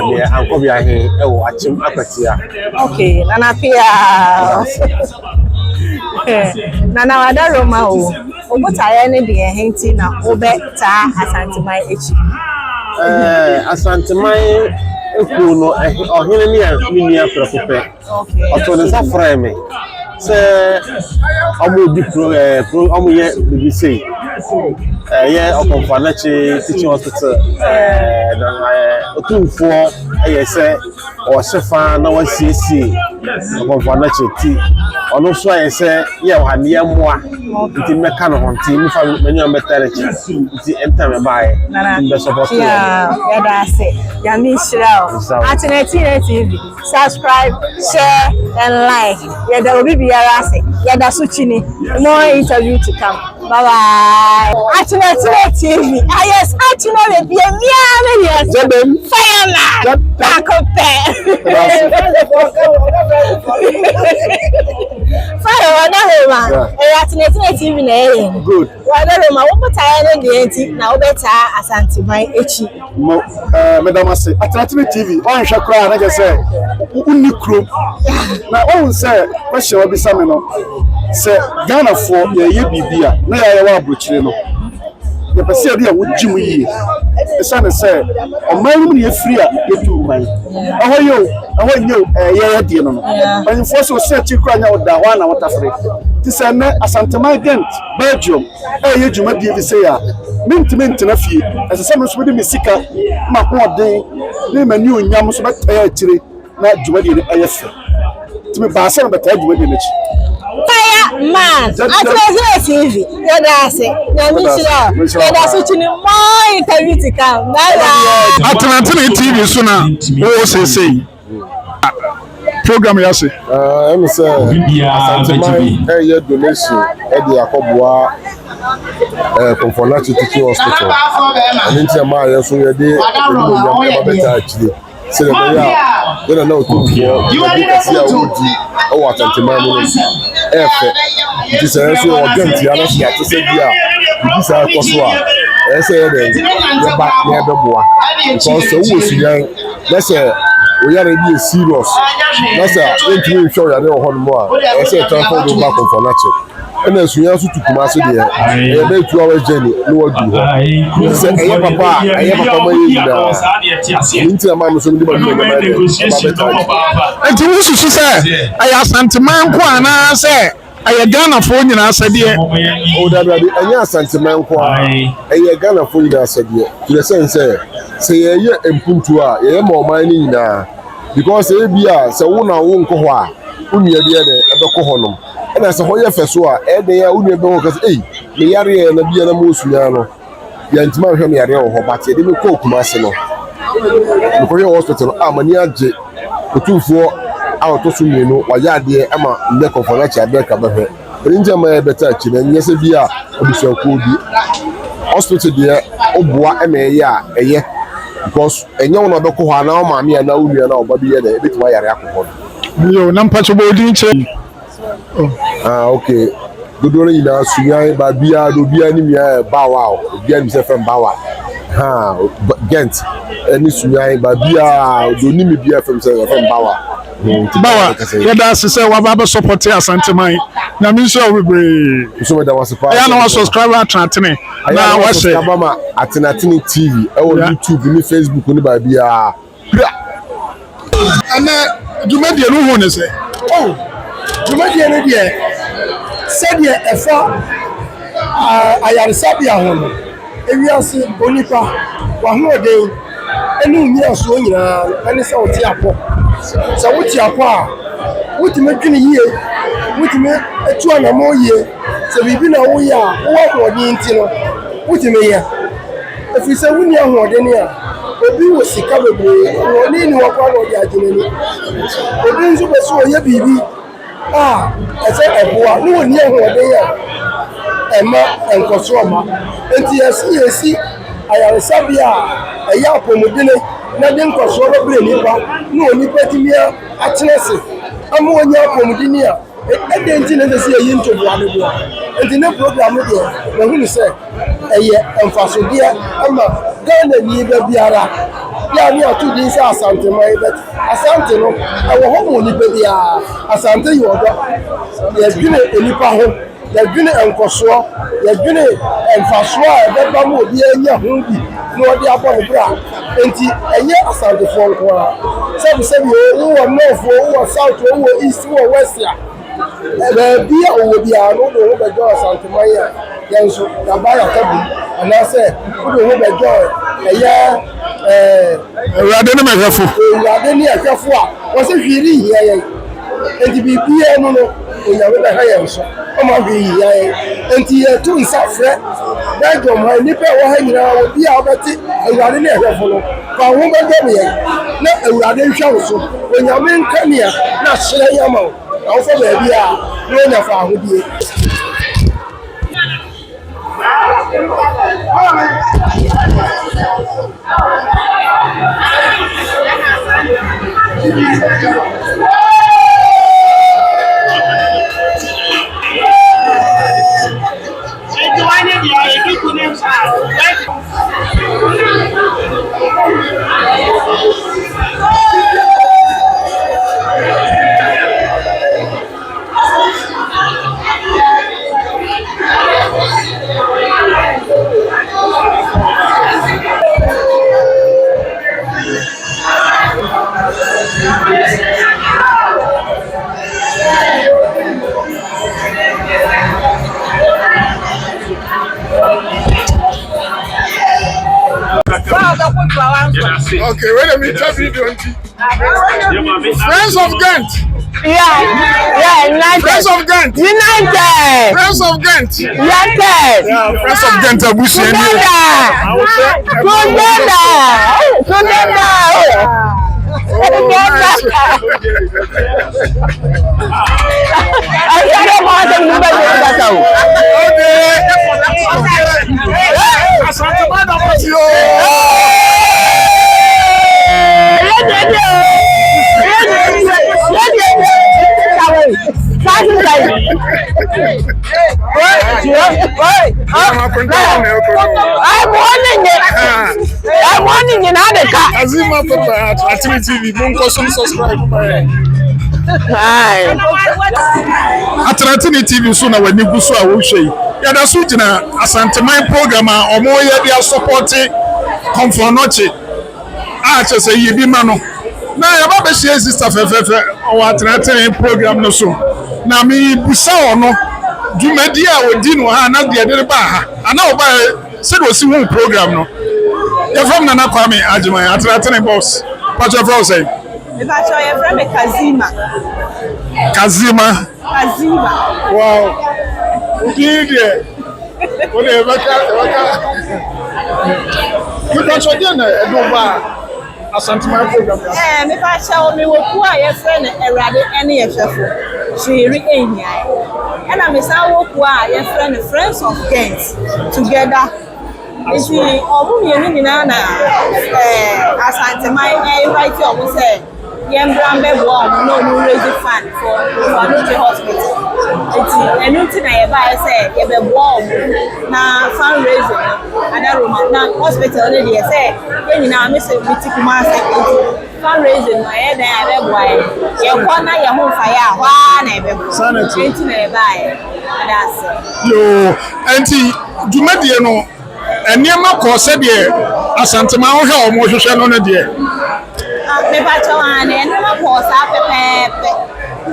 me ankobia he ewo achim akwatia okay na pia na wada Roma o obutaya ne de henti na obeta Asantehene echi Asantehene eku no ohene ne a minia prekope oto ne safra me se omo di pro omo ye BBC ye Otumfo teaching hospital Otumfo se o sefa na wasiesie Otumfo ti ono so se ye wa ne moa nti meka no honti mi fa menyo metalechi nti enta me bae nti support ya da se ya mi shira o Asantehene TV subscribe share and like ya da obi biara se ya da so chini more interview to come bye bye Asantehene TV yes Asantehene be me yes fireman takope fire na hema Asantehene TV na good wada Roma wo botaya ne de enti na wo beta Asantehene echi Madam Asantehene TV on hwe kra na je say unni kro na on say question obi same no say Ghana for ye bibia na ya wa abrochire no ye pese de a wojimu yi esa ne say o manum ne free a yetu man ahoyo ye de no ban for so say chi kra nya oda ho na watafre ti say na Asantehene Gent Belgium ye juma die bi say a mint na fie ese say me so de mesika ma ko odin ne mani onyam so betaya akire na juma die ayefe ti me ba say na betaya juma die nachi man Asantehene TV ya da se na mi shira ya da so chini more interview to come bye bye Asantehene TV so na wo say program ya se em say Asantehene ye donation e dey akoboa Comfort teaching hospital and into ma ye so ye dey e beta akire se le ya ye na Otumfo ye dey kasi a wodi o wa Asantehene mo efe it is also Gent ya na sia to say bia this are koso a say ye dey ye ba ye beboa because so wo suyan let's say we are really serious let's say we show ya dey ho no more say transfer do back Comfort ɛna esunya nso tu kumase deɛ ɛyɛ bɛ 2 hours journey ne wadu hɔ sɛ ɛyɛ papa ma yɛ nyinaa nti na maa mi so mi de ma mi nyɛ ma yɛ nti wosusu sɛ ɛyɛ asanteman nko anaa sɛ ɛyɛ ghanafoɔ nyinaa sɛdeɛ o dabi ɛnyɛ asanteman nko a ɛyɛ ghanafoɔ nyinaa sɛdeɛ kyerɛ sɛ yɛyɛ mpuntu a yɛyɛ ma ɔman no nyinaa because ebi a sɛ wo na wo nkɔ hɔ a wo nua deɛ dɛ ɛbɛkɔ hɔ nom ɛna sɛ hɔ yɛ fɛ so a ɛdɛn a wo nua bɛwɔ kɛ sɛ ei me yareɛ na bia na ma osunya no yɛntumi ahwɛ me yareɛ wɔ hɔ but yɛde me kɔ Kumase no mekɔhwɛ hospital a m'ani agye Otumfo a ɔtɔ so mmienu wayɛ adeɛ ama nnɛ kɔmfɔ no akyi Amerika bɛhwɛ ɛne nti ama yɛbɛta akyi na nyɛ sɛ bi a abusuakuo bi hospital deɛ woboa ɛma ɛyɛ a ɛyɛ because ɛnyɛ wo na ɔbɛkɔ hɔ anaa wo maame anaa wo nua na ɔba bi yɛ dɛ ɛbɛtumi ayare akɔ hɔ no yo na mpatso bɔ odin kyerɛ okay dodoɔ no nyinaa sunyan baabia na obiara ne mia bawa o obiara nim sɛ fɛn bawa gent ɛne sunyan baabia do ni mi bia fɛn sɛ fɛn bawa yɛda ase sɛ waba bɛsɔpɔte Asanteman na me nso bebree nso meda wase pa ɛyɛ na wasubscribe atratene na wahyɛ abama atenatene TV ɛwɔ YouTube ne Facebook ne baabia ɛnɛ dwumadie no hu ne sɛ dwumadie no deɛ sɛdeɛ ɛfa ayaresabea ho no ewiase onipa wahoɔden ɛne nyiasoɔ nyinaa ɛne sɛ wote apɔ sɛ wote apɔ a wotumi dwene yie wotumi atu anammɔ yie sɛ biribi na woyɛ a wowɔ ahoɔden nti no wotumi yɛ ɛfiri sɛ wonni ahoɔden a obi wɔ sika bebree ahoɔden ni wɔkɔ na ɔde agye n'ani obi nso bɛ so ɔyɛ biribi a ɛsɛ ɛboa ne wɔnni ahoɔden a ɛma nkɔsoɔma nti yɛsi ayaresabea a ɛyɛ apɔmudene na de nkɔsoɔ bɛbrɛ nipa na onipa tumi atena se ama onye apɔmudene a ɛdɛ nti na ɛsɛ sɛ yɛyi ntoboa no boa nti ne program no deɛ mahunu sɛ ɛyɛ mfasodeɛ ama Ghana ni ba biara yɛ ne ato din sɛ Asanteman bɛt Asante no ɛwɔ hɔ mo nipa biara Asante yɛ ɔdɔ yɛdwene nipa ho yɛdwene nkɔsoɔ yɛdwene mfasoɔ a ɛbɛba ma obi anya ho bi na ɔde abɔ ne bra nti ɛyɛ Asantefoɔ nko a sɛbisɛbi wowɔ Northfoɔ wowɔ South wowɔ East wowɔ West a baabi a ɔwɔ biara no wode ho bɛdwɔ Asanteman a yɛn nso yɛaba yɛaka bi anaasɛ wode ho bɛdwɔ ɛyɛ awurade ne mɛhwɛfo awurade ne ɛhwɛfo a wɔsɛ hwiri nhia yɛn nti biribiara no no onyame bɛhwɛ yɛn so ɔma hwee nhia yɛn nti yɛto nsa frɛ Belgium ha nnipa a ɛwɔ ha nyinaa obi a wobɛte awurade ne ɛhwɛfo no fa ho bɛdɔm yɛn na awurade nhwɛ wo so onyame nka nea na hyerɛ yɛ ma wo na wofɔ baabi a na ɔnya fa ahodie Okay, wait a minute, Friends of Ghent. Yeah, United. Friends of Ghent. United. Friends of Ghent. United. Yeah, Friends of Ghent. I'm warning you now. Azima Papa at TV. Don't subscribe. Atratini TV so na wani gu so a wo hwe ya da so gina Asantehene program a omo ye dia support Komfonoche a che se yi bi ma no na ya ba be share sister fefefe o Atratini program no so na mi busa ono dwumadi a odi no ha na de de ba ha ana o ba se do si hu program no ya from Nana Kwame Ajiman Atratini boss pacho for say Ebacho ye from Kazima. Kazima. Wow. Gide. What e baka. Ebacho dey na Eduba Asantehene program. Me pacho me wo ku a ye friend Erade ene ye hwefo. Shiri enya. And me say wo ku a ye friend Friends of Kent together. Isi omu mienu nyina na Asantehene invite omu say Yembrambe Bob, no raise fund for Community Hospital. It's a new thing I ever said, you have a bomb now fundraising and a room now hospital already. I say, you know, Mr. Mitikuma fundraising, my head and a boy. You want your home fire, one ever sanity buy. That's yo, Auntie, do you know? And near my course, Asantehene how much you shall on a dear. Me pacho ane no pause pepe.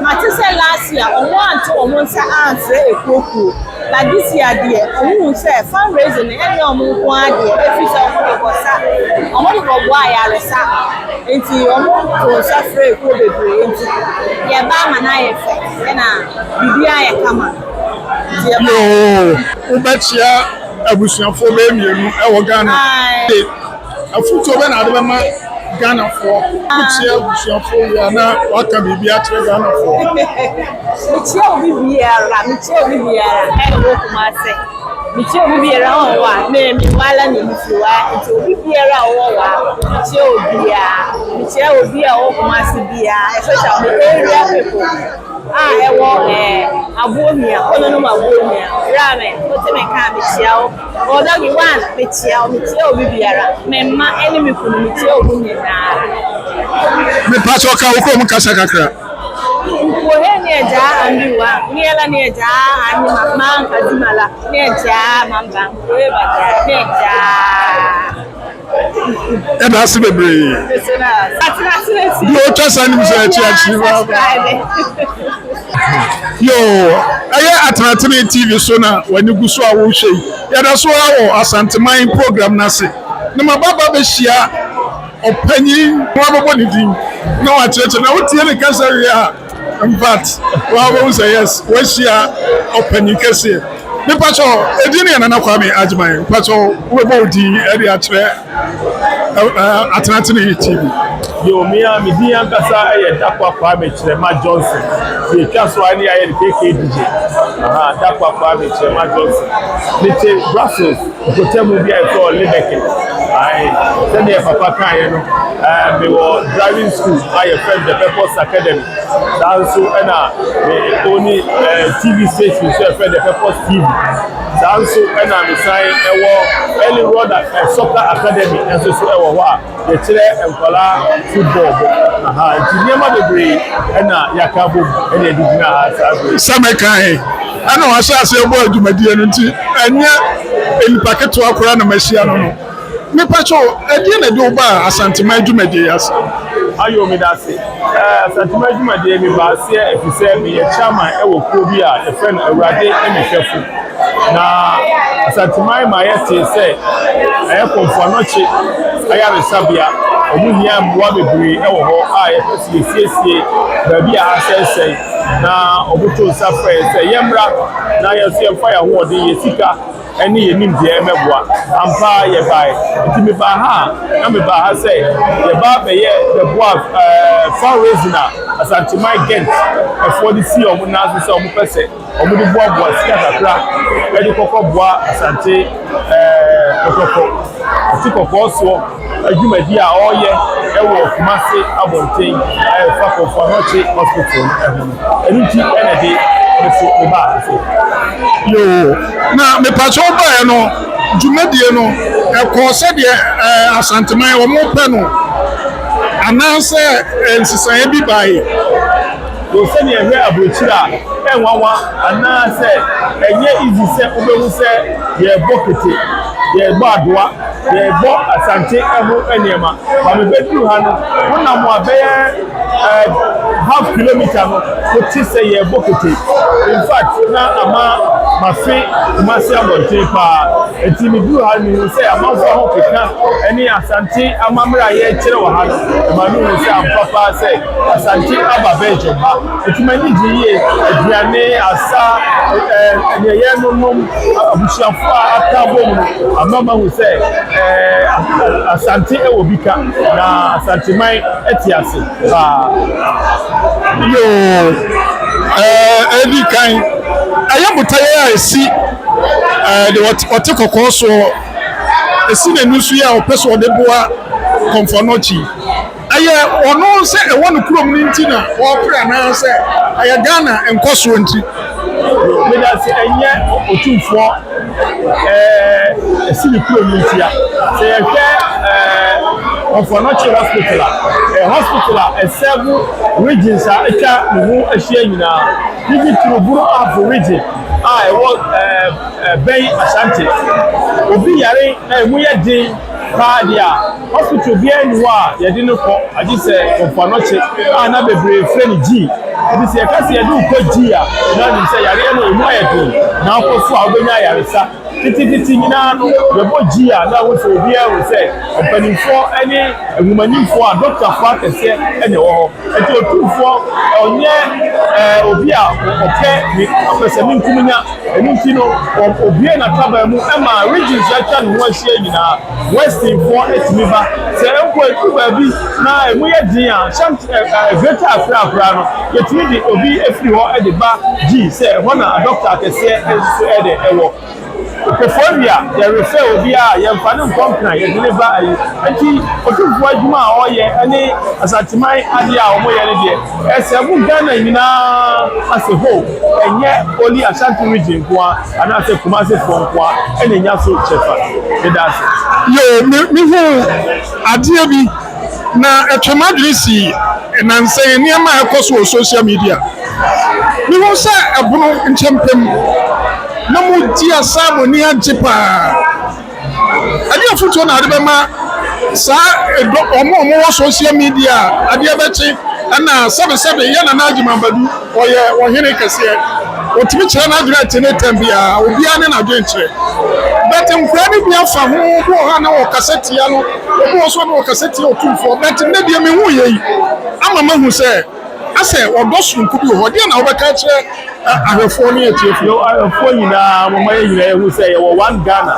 Mati say last year on want to omo say answer ekoku. But this year there omo say fundraising any omo ko ade efi say omo go sa. Omo go bo ayaresa. Enti omo to suffer eko bebre enti. Ye ba ma na ye fe. Na bibia ye kama. Yo, ubachia abusuafo be mienu e wo Ghana. Afuto be na ade be ma Ghana for Michia Bushafo yana waka bibi atre Ghana for Michia bibiara e wo kuma se Michia bibiara o wa me mi wala ni mifiwa nti bibiara o wa Michia obia o kuma se bia especially the area people ewo abuomia ono no abuomia ramen o te me ka Michia o dogi one Michia bibiara memma enemy kunu Michia obunye na me pacho ka uko mkasha kakra Kuheni eja andiwa niela ni eja ani mama kazimala ni eja mamba kueba eja eba sibebre yo trust ani mse chiachiwa yo aya Atratini TV so na wani gu so a wo hwe ya da so a Asantehene program na se na mababa be hia opanyin wa bobo ni din na wa cheche na wotie ne kasa wi a in fact wa bo say yes we hia opanyin kase me pacho edini Nana Kwame Ajiman pacho we bo din e dey atre Atratini TV yo mia mi din ankasa e Dakwa Kwame Chirema Johnson ye twa so ani aye de KKDJ Dakwa Kwame Chirema Johnson nite Brussels hotelu bi e call Libeke send your papa kan no me wo driving school I friend the Purpose Academy also na me only TV station so friend the Purpose TV also na me sign ewo early road soccer academy and so ewo ho a ye kire enkola football ntinyema bebre na yakabo na edina ha samekan ana wa sha ase ebo adwumadie no nti anya enipaketo akora na machia no me pacho edie na de oba Asantehene adwumadie yas ayo me da se Asantehene adwumadie mi ba se efise me ye chairman ewo ko bi a e friend Awurade emehwefu na Asantehene ma ye te se Komfonoche aya resabia omuhia mboa bebre ewo ho a ye siesie ba bi a asese na obuto safre se yemra na ye se fire ho ode ye sika eni ye nim de emeboa ampa ye bai nti me ba ha na me ba ha say ye ba be ye the boa fundraising Asantehene Gent for the see omu na so omu pese omu di boa sika kakra e di kokko boa Asante kokko ti kokko so adwumadi a oye ewo Kumasi Abonten fa Komfonoche hospital eni ti enede so ba so yo na me pacho ba no dwumadie no e ko se de Asantehene wo mo pe no ananse ensisan bi bai to send you here abrochira e nwanwa ana say enye easy say obehu say ye bokete ye gbo adoa ye gbo asante eho enema ba me bedu ha no wona mo abeye half kilometer no ko say ye bokete in fact na ama mafi masi abonte pa enti mi du ha ni say amanfo ho keka eni asante amamra ye kire wa ha no ma no say ampapa say asante aba Belgium ha enti mani jiye aduane asa ye no abusiafo akabom amama hu say asante e wo bika na asante mai etiase yo edi kan ayabutaye esi de what kokko so esi na nusu ya opeso de boa konfonochi aye ono se e wonu krom ni ntina o pra na se aye Ghana enkoso nti me da se enye Otumfo esi ni krom ni ntia se ye Konfonochi hospital seven regions are echa ahia nyina bibi turuburu of region e wo ben Asante obi yare na emu ye din padia hospital bi enu a ye din ko agi se Konfonochi na bebre friend G bi se kasi ye du ko G a na ni se yare enu emu aye din na akofu a obenya yare sa titi nyina no bebo G a na wo se obi a wo se mpanimfo ene engumanimfo a doctor fo akese ene wo ho enti Otumfo onye obi a oke ni apese mi nkumnya enu ti no obi na taba mu ema regions acha no ho ahia nyina western fo etimiba se enko ekuba bi na emu ye din a sham greater afra no yetimi di obi efiri ho ede ba G se ho na doctor akese enso ede ewo Peforia they refer obi a ye mfane nkompna ye deliver ayi enti Otumfo adwuma a oye ene asatimai ade a omo ye ne de esebu Ghana nyina ase ho enye only Ashanti region kwa ana ase Kumasi fo kwa ene nya so chefa dedase yo mi hu ade bi na etwemadrisi na nse niam a ekoso social media mi hu se ebono nchempem na mo ti asamo ni antipa ade afuto na ade be ma sa omo wo social media ade be chi ana sebe ye na najima badu oye ohene kase otimi kire na adwene tene tambia obi ane na adwene kire but nkwani bi afa ho bo ha na wo kaseti ya no obo so na wo kaseti Otumfo but ne de me hu ye ama ma hu se ase odosu nkubi ho de na wo be ka kire ahwefo ni etiefo yo ahwefo nyina mama ye nyina hu se ye wo one Ghana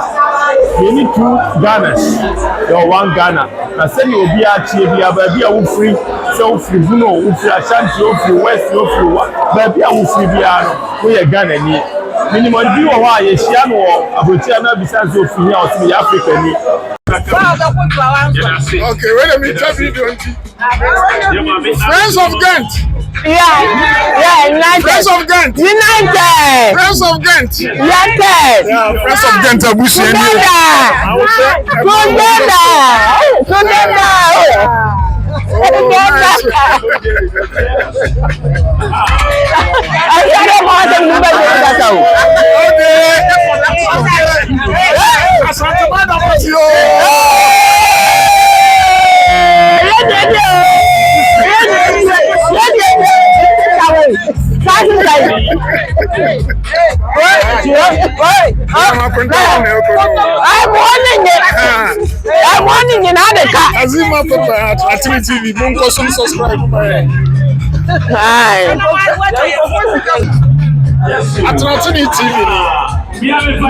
you need two Ghanas yo one Ghana na se ni obi a tie bi aba bi a wo free se wo free buno wo free Ashanti wo free West wo free wa ba bi a wo free bi a no wo ye Ghana ni minimum bi wo ho a ye hia no abotia na bisanse ofiri a otimi Africa ni okay wait a minute video Friends of Ghent. Yeah, United. Friends of Ghent. United. Friends of Ghent. United. Yeah, Friends of Ghent. Abusi eni. I'm warning in other car. Azima Papa at TV. Don't go subscribe. Hi. Asantehene TV. The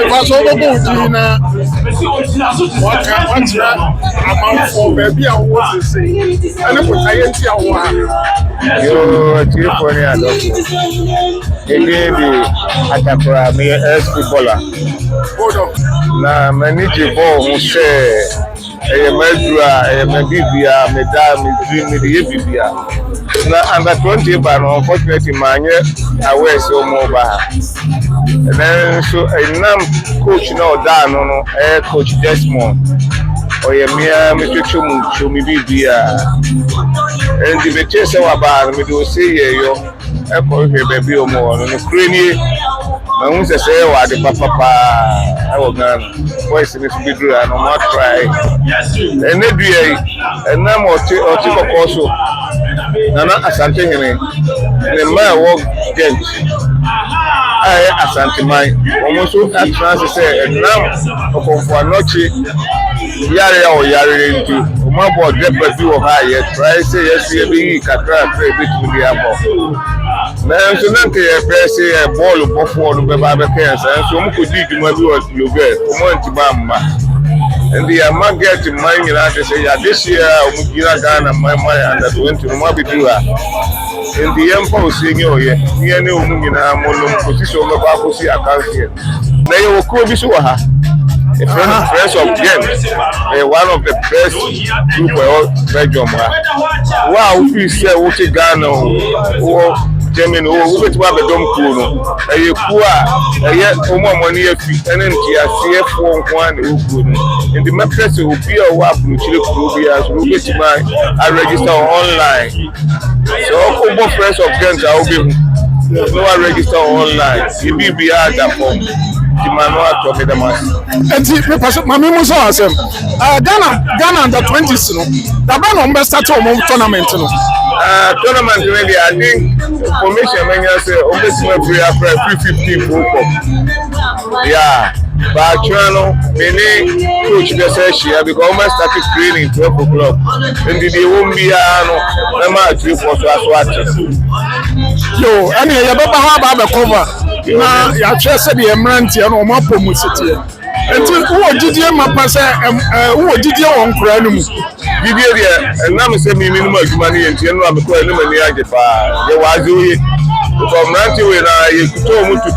person who goes na what amount for baby and what to say. And I put INT award. Yo, chief for me, I love you. Again, the Atakura, me as footballer. Hold on. Na manage ball who say, "Hey, Medra, my Bibia, me da, me dream, me the Bibia." Na under 20, but unfortunately, man, I wear so mobile. And then so a coach no da no, coach Desmond. Oye me show me Bibia. And the chase our bar, me do say yo. ɛkɔ hwɛ baabi ɔmo wɔ no kure nie ma hu sɛ sɛ wɔ ade papapaa ɛwɔ Ghana voice ne so bi duru a no ɔmo atry ɛnɛ dua yi ɛnam ɔte kɔkɔɔ so Nana Asantehene ne mma ɛwɔ Gent a ɛyɛ Asanteman ɔmo nso atena ase sɛ ɛnam ɔkɔmfo anɔkye yare a ɔyare nti ɔmo abɔ ɔdɛpa bi wɔ ha a yɛtrae sɛ yɛso yɛbɛyi kakrakra ebɛtumi de abɔ nanso na nke yɛpɛ sɛ bɔɔlo bɔfoɔ no bɛba abɛka yɛn sa nso ɔmo kɔdi dwuma bi wɔ Lugard ɔmo ntoma amma ndi ama get man nyinaa te sɛ yɛade hyia a ɔmo gyina Ghana man under 20 no mo abɛduru ha ndi yɛmfa osie nye ɔyɛ yɛn ne ɔmo nyinaa mo nom kɔsi sɛ ɔmɛkɔ akɔsi akanseɛ na yɛwɔ kuo bi so wɔ ha Friends of James, one of the best group of Belgium. Wow, we say what you Ghana or Germany or who bet about the Dom Kuno. A poor, a yet more money if you and CF one who couldn't. And the mattress will be a wap which will be as we get I register online. So all friends of James I will be no register online. You be that form. And Mammy Musa Asem, Ghana under 20s, the band on start tournament. Tournament, maybe I think formation when you say almost free after 350 people. Yeah, but many coach the session because almost started training 12 o'clock. And they won't be no matter for us. Yo, I mean, you better have a cover. Na ya chese de emranti na o mapo mu sitie enti wo gidie mapa se wo gidie won kura no mu gidie de na me se mi minimum adwuma ne enti no amekọ ene mani age pa ye waze oye because mranti we na ye kuto mu to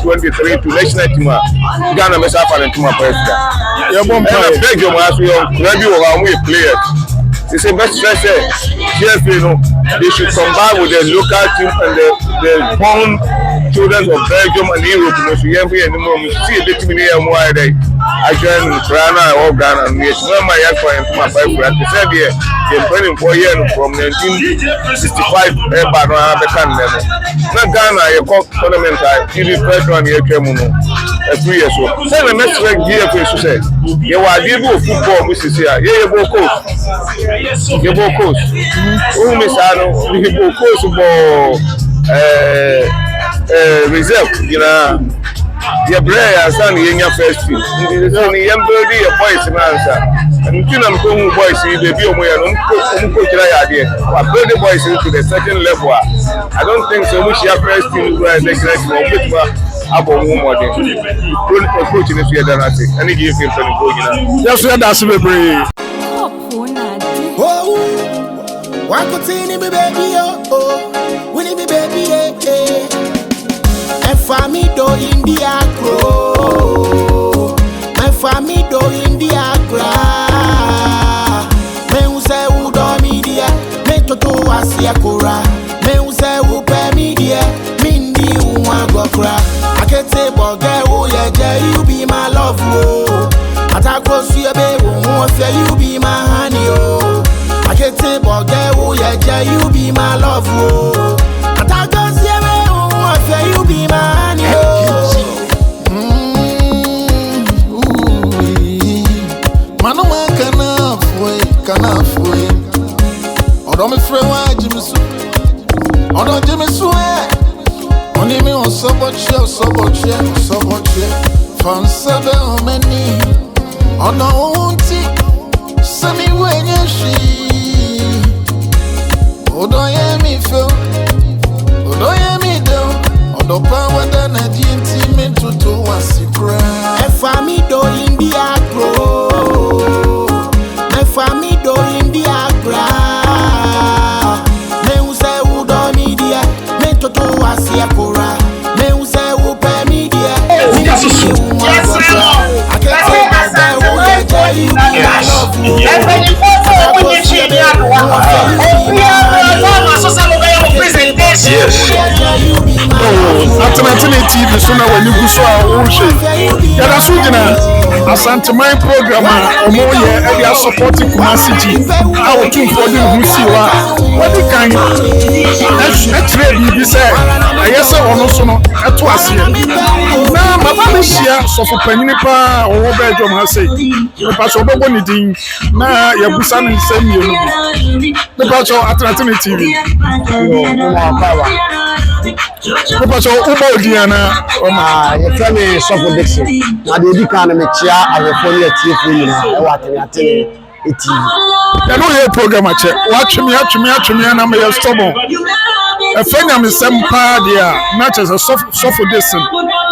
2023 to national team Ghana me sa fa ne team president ye bom pa Belgium aso yo kura bi wo ha mu players. It's a best stress GFA, they should combine with the local team and the born children of Belgium and Europe. So you see a bit here more day. I joined Ghana or Ghana and it's not my friend to my five friends. They said they're playing for years from 1965 but I can't never. Not Ghana, a tournament, I did the first one here came on 3 years old. Then the next week GFA to say, you are able football, Mrs. Here, you go coach. You go coach. Oh, Miss Ano, you go coach for reserve, you know. Your brother son in your first team. It's only young baby, your boys in answer. And you know, boys, they be away and coach idea. But baby boys into the second level. I don't think so much your first team where they get more about more than coaching if you are done. And he gives him 20. That's where that's the brain. One could see me baby, oh, winning me baby, and family do India grow, my family do India grow. Me who say who do media, me to Asia Kora, me who say who pay media, Mindy who want go cry. I can't say boge oh yeah, you be my love, oh. Attack cross you baby, you be my honey, oh. I can't say boge oh yeah, you be my love, oh. Attack cross you be my honey, oh. Mano man cannot wait. Odo me free wa Jimmy Su. Odo Jimmy Su Oni me on so much. From 7 many. Odo unti. Sami wenye shi. Odo ye mi feel. Odo ye mi do. Odo power than a GNT meant to wasikra. And family do India grow. My family do India grow. Me who say who do media, me to Asia Kora. Me who say who pay media. I can't say that who yeah, you be my love. Presentation. Yes. Oh, Asantehene TV so na wani gu so a wo hwe. Ya da so gina Asantehene program a omo ye e dey support Kumasi G. A Otumfo dey hu si wa. Wodi kan e trade bi se ayese ono so no eto ase. Na mama me hia sofo panyin pa owo Belgium ha sei. Me pa so bobo ni din na ya busa no nsem ye no. Me pa so Asantehene TV. Papa so uba odiana ye frame sofo Dixon na de di kan me chia awefo ne atiefo nyina e wa atene eti ya no ye program a che wa tweme na me ye stubborn e fanya me sempa dia na che sofo Dixon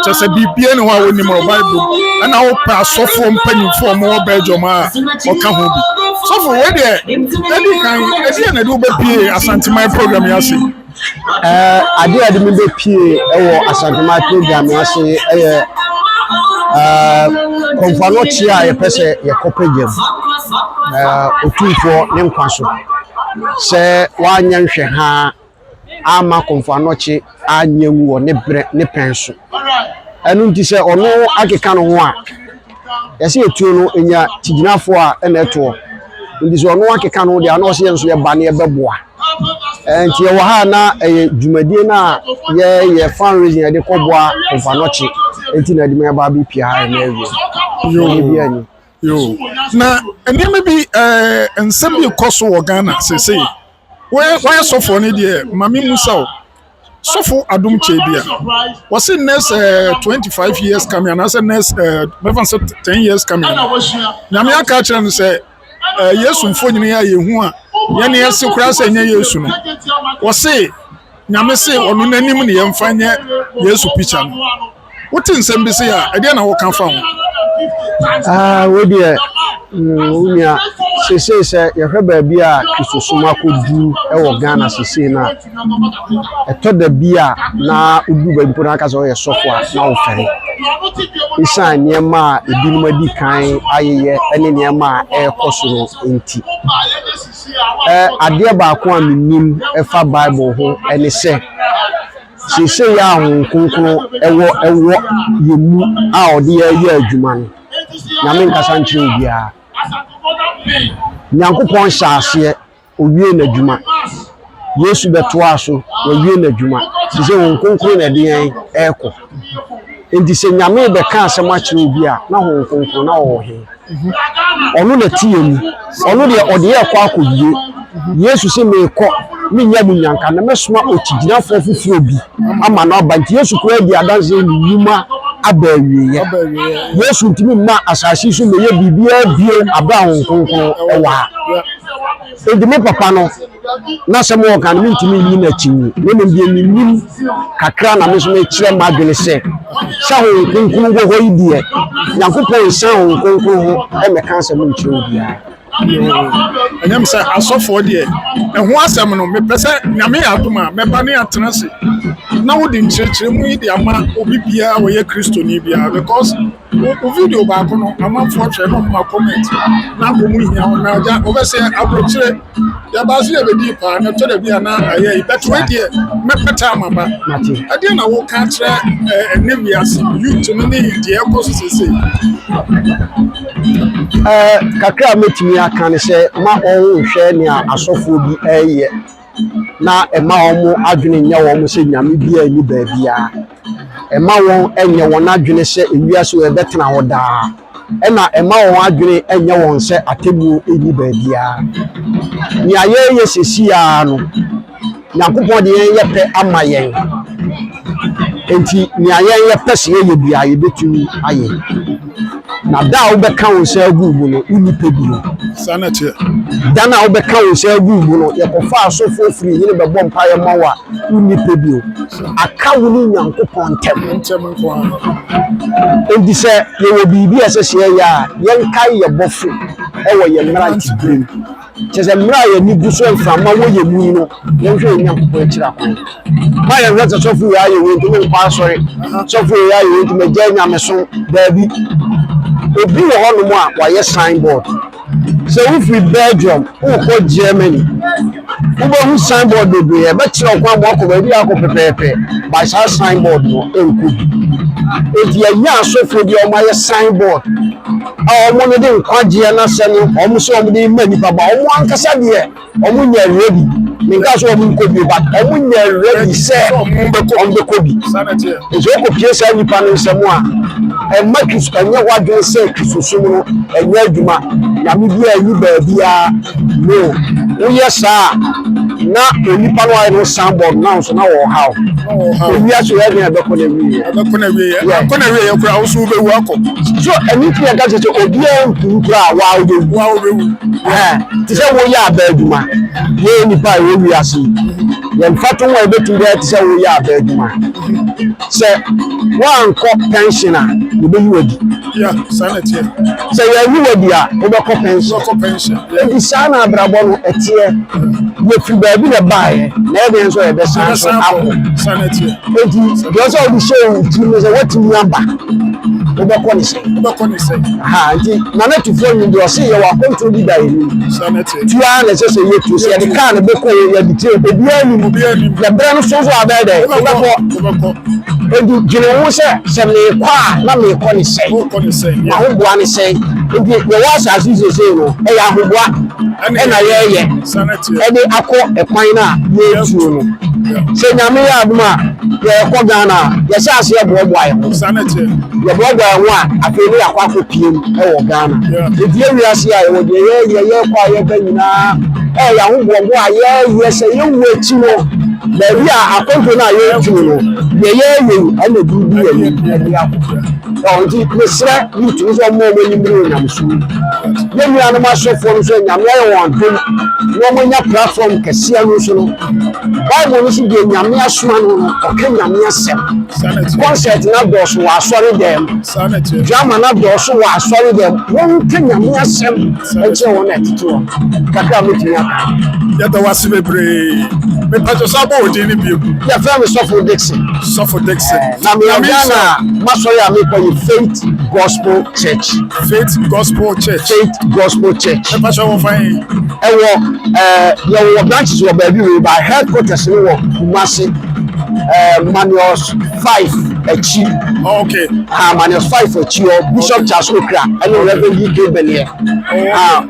che se bibie ne wa woni mo Bible na wo pa sofo mpanyimfo mo Belgium a o ka ho bi sofo we de edi kan edi na de wo be pie Asantehene program ya se ade ade me be pie ewo Asantehene program ya se konfano chia ye pese ye kopegem Otumfo ne nkwaso se wanya nhwe ha ama konfano chi anyanwu wo ne bre ne penso enu nti se ono akeka no ho a yesi etuo no enya tiginafo a ena eto ndi se ono akeka no de ana o se yenso ye ba ne ebeboa nti ye wo ha na dwumadie na ye fundraising ye de koboa konfanochi enti na de me ba bi pia na ewie yo na enema bi ensem bi koso wo Ghana sese we sofo ne de mami musa sofo adum chebia was in next 25 years coming and as next 10 years coming na me aka kire no say Yesu mfo nyine ya yehu a ye ne yesi kura se nya Yesu no wo se nyame se onu nanim ne yemfa nya Yesu picture no wotin nsem bi se ya e de na wo kan fa ho we de unya sese ye hweba bia kisosuma kodu e wo Ghana sese na etoda bia na udu ba mpona aka so ye sofo a na wo fere isa niema ebinum adi kan ayeye ene niema e kosoro enti ade ba ko aminim e fa Bible ho ene se sese ya ho konkoro ewo yemu a ode ye adwuma no nyame nkasa nkyere bia nyankopon hyase owie na adwuma Yesu betoa so owie na adwuma sese ho konkoro na de yan eko enti se nyame be ka asem akyere obi a na ho konkoro na wo he onu na tiemu onu de ode ye kwa akowie Yesu se me ko me nya munyanka na mesoma otigina fofoforo bi ama na oba nti Yesu ko adi adanse ni nyuma abawiye Yesu ntimi ma asasi so me ye bibia bie aba ho konkoro ewa edime papa no na se mo kan mi ntimi yi na chiwu me me bie ni nim kakra na me so me kire madwene se sha ho konkoro go ho idie Yakopon sha ho konkoro ho e me kan se mo nchiro bia anyam say asofo de ho asem no me pese nyame adoma me ba ne atenase na wo de nchirechire mu yi de ama obi bia wo ye Kristo ni bia because o video ba ko no amanfo hwe no ma comment na ko mu hia na ja o be say abrochire ya ba so ye be di pa na to da bia na aye beto we de me peta amaba ade na wo ka kire enevias youth no ne de e ko so sese kakra metimi aka ne se ma onwo hwe ne asofo bi eye na ema omo adwene nya wo mo se nyame bia ni ba bia ema won enye won adwene se ewiase we betena ho daa ena ema won adwene enye won se atemu eni ba bia ni ayeye sesi ya no Yakopon de ye pe amayen enti ni ayeye pese ye bia ye betumi aye na da wo be kan wo se agugu no uni pebiro sanate da na wo be kan wo se agugu no ye ko fa so fofiri yine be bom pa ye mawa uni pebiro aka wo ni Yakopon tem nko endi se ye wo bibi asese ya ye nkai ye bofu e wo ye mranti brim chese mra ye ni guso mfama wo ye mu no ye hwe Yakopon akira kwan ma ye rata so fu ya ye wo ntumi kwa sorry so fu ya ye wo ntumi je nyame so baabi obi wo hono mo a wa ye signboard so we free Belgium we go Germany who signboard will be a better one walk already. I go prepare by signboard no if you are so for your my signboard. Our money didn't quite almost somebody many about 1 Cassadia, ready. Because woman could be but ready set on the Kobe. It's all case every panel someone. And Marcus can know what they say to Sumo and Reduma. Namibia, you baby, no. Oh, yes, sir. Now, only Pano no soundboard now, so now how? We actually have a documentary. I'm not going to be also be welcome. So, and if you got to Obian to cry while you to say, we are Belgium. You only buy what we are seeing. Then Fatou will be to that, say, we are Belgium. Say, one cop pensioner, you be ready. Yeah, sanity. Say, you are ready, over pension. The son of Brabon, a tear, with you baby, a buy, never answer the son of sanity. You also be showing to me what you number. Over say. Nana to phone you, you see, you are going to be there. Sanity. 2 hours, as you say, the car, the book, the brand social are there. And you know, sir, some not me, Connie say, one is saying, the was as you say, and I hear sanity, and I call a piner, yes, say, Namia, Ghana, yes, I see a boy, sanity, the brother one, I feel like I could pin, Ghana. If you are here, I would be quiet, hey, I won't yes, you wait, you know. Baby, I come to now, you and the good Mr. You choose one more when you bring them soon. Then we are the master for saying, I'm one woman platform, Cassiano. Bible is again, Yamia Swan or Kenya Sem. Concert not those who are sorry them. German not those who are sorry them. One Kenya Sem, and so on at 2. Yet was a brave. But Pastor Sabo didn't be. Your family suffer Dixon. Suffer Dixon. Namiana, Masoya, Faith Gospel Church. Faith Gospel Church. Faith Gospel Church. The pastor will find. Your branches were baby by headquarters in Kumasi. Manuals 5 Echi. Okay. Manuals 5 Echi. Bishop Charles Okra and Reverend UK Belia.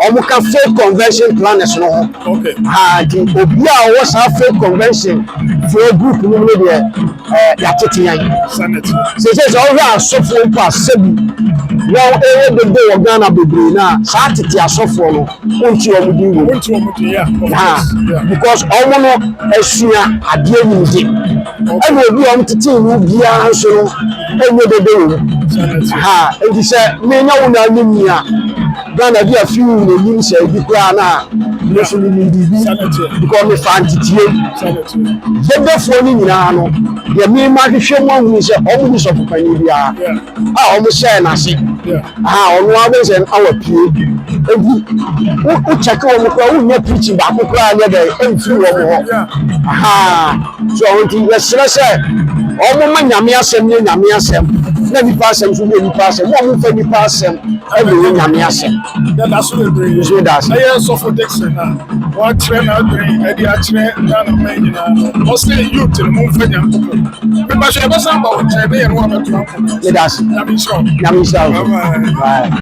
Omuka faith convention planners no. Okay. Obia was a faith convention for a group no there. Yatetian. Sanity. Says all so for pass sebi. Now the day of Ghana bebre na satiti asofo no. Unti omudi. Unti omudi yeah. Because omono esua ade ni and we be on to team bia so and the day and he said me no na nimia Ghana be a few in the say bi kwa na no so ni because me fan titie the phone ni na no the me ma hwehwe mo hu say omu so popani bia omu share na se onu abenze awa pie u check omu kwa u nya preaching ba kokra anya dey emfi wo mo so until let's say omu ma nyame asem ni nyame asem na ni pasem so ni pasem omu fa ni pasem e ni nyame asem that's what we so that's I so for Dixon na what train out there e dey atre na no man na mostly youth mo fa nyam ko me ba so e ba sa ba o train e no abeto ko that's nyame sure bye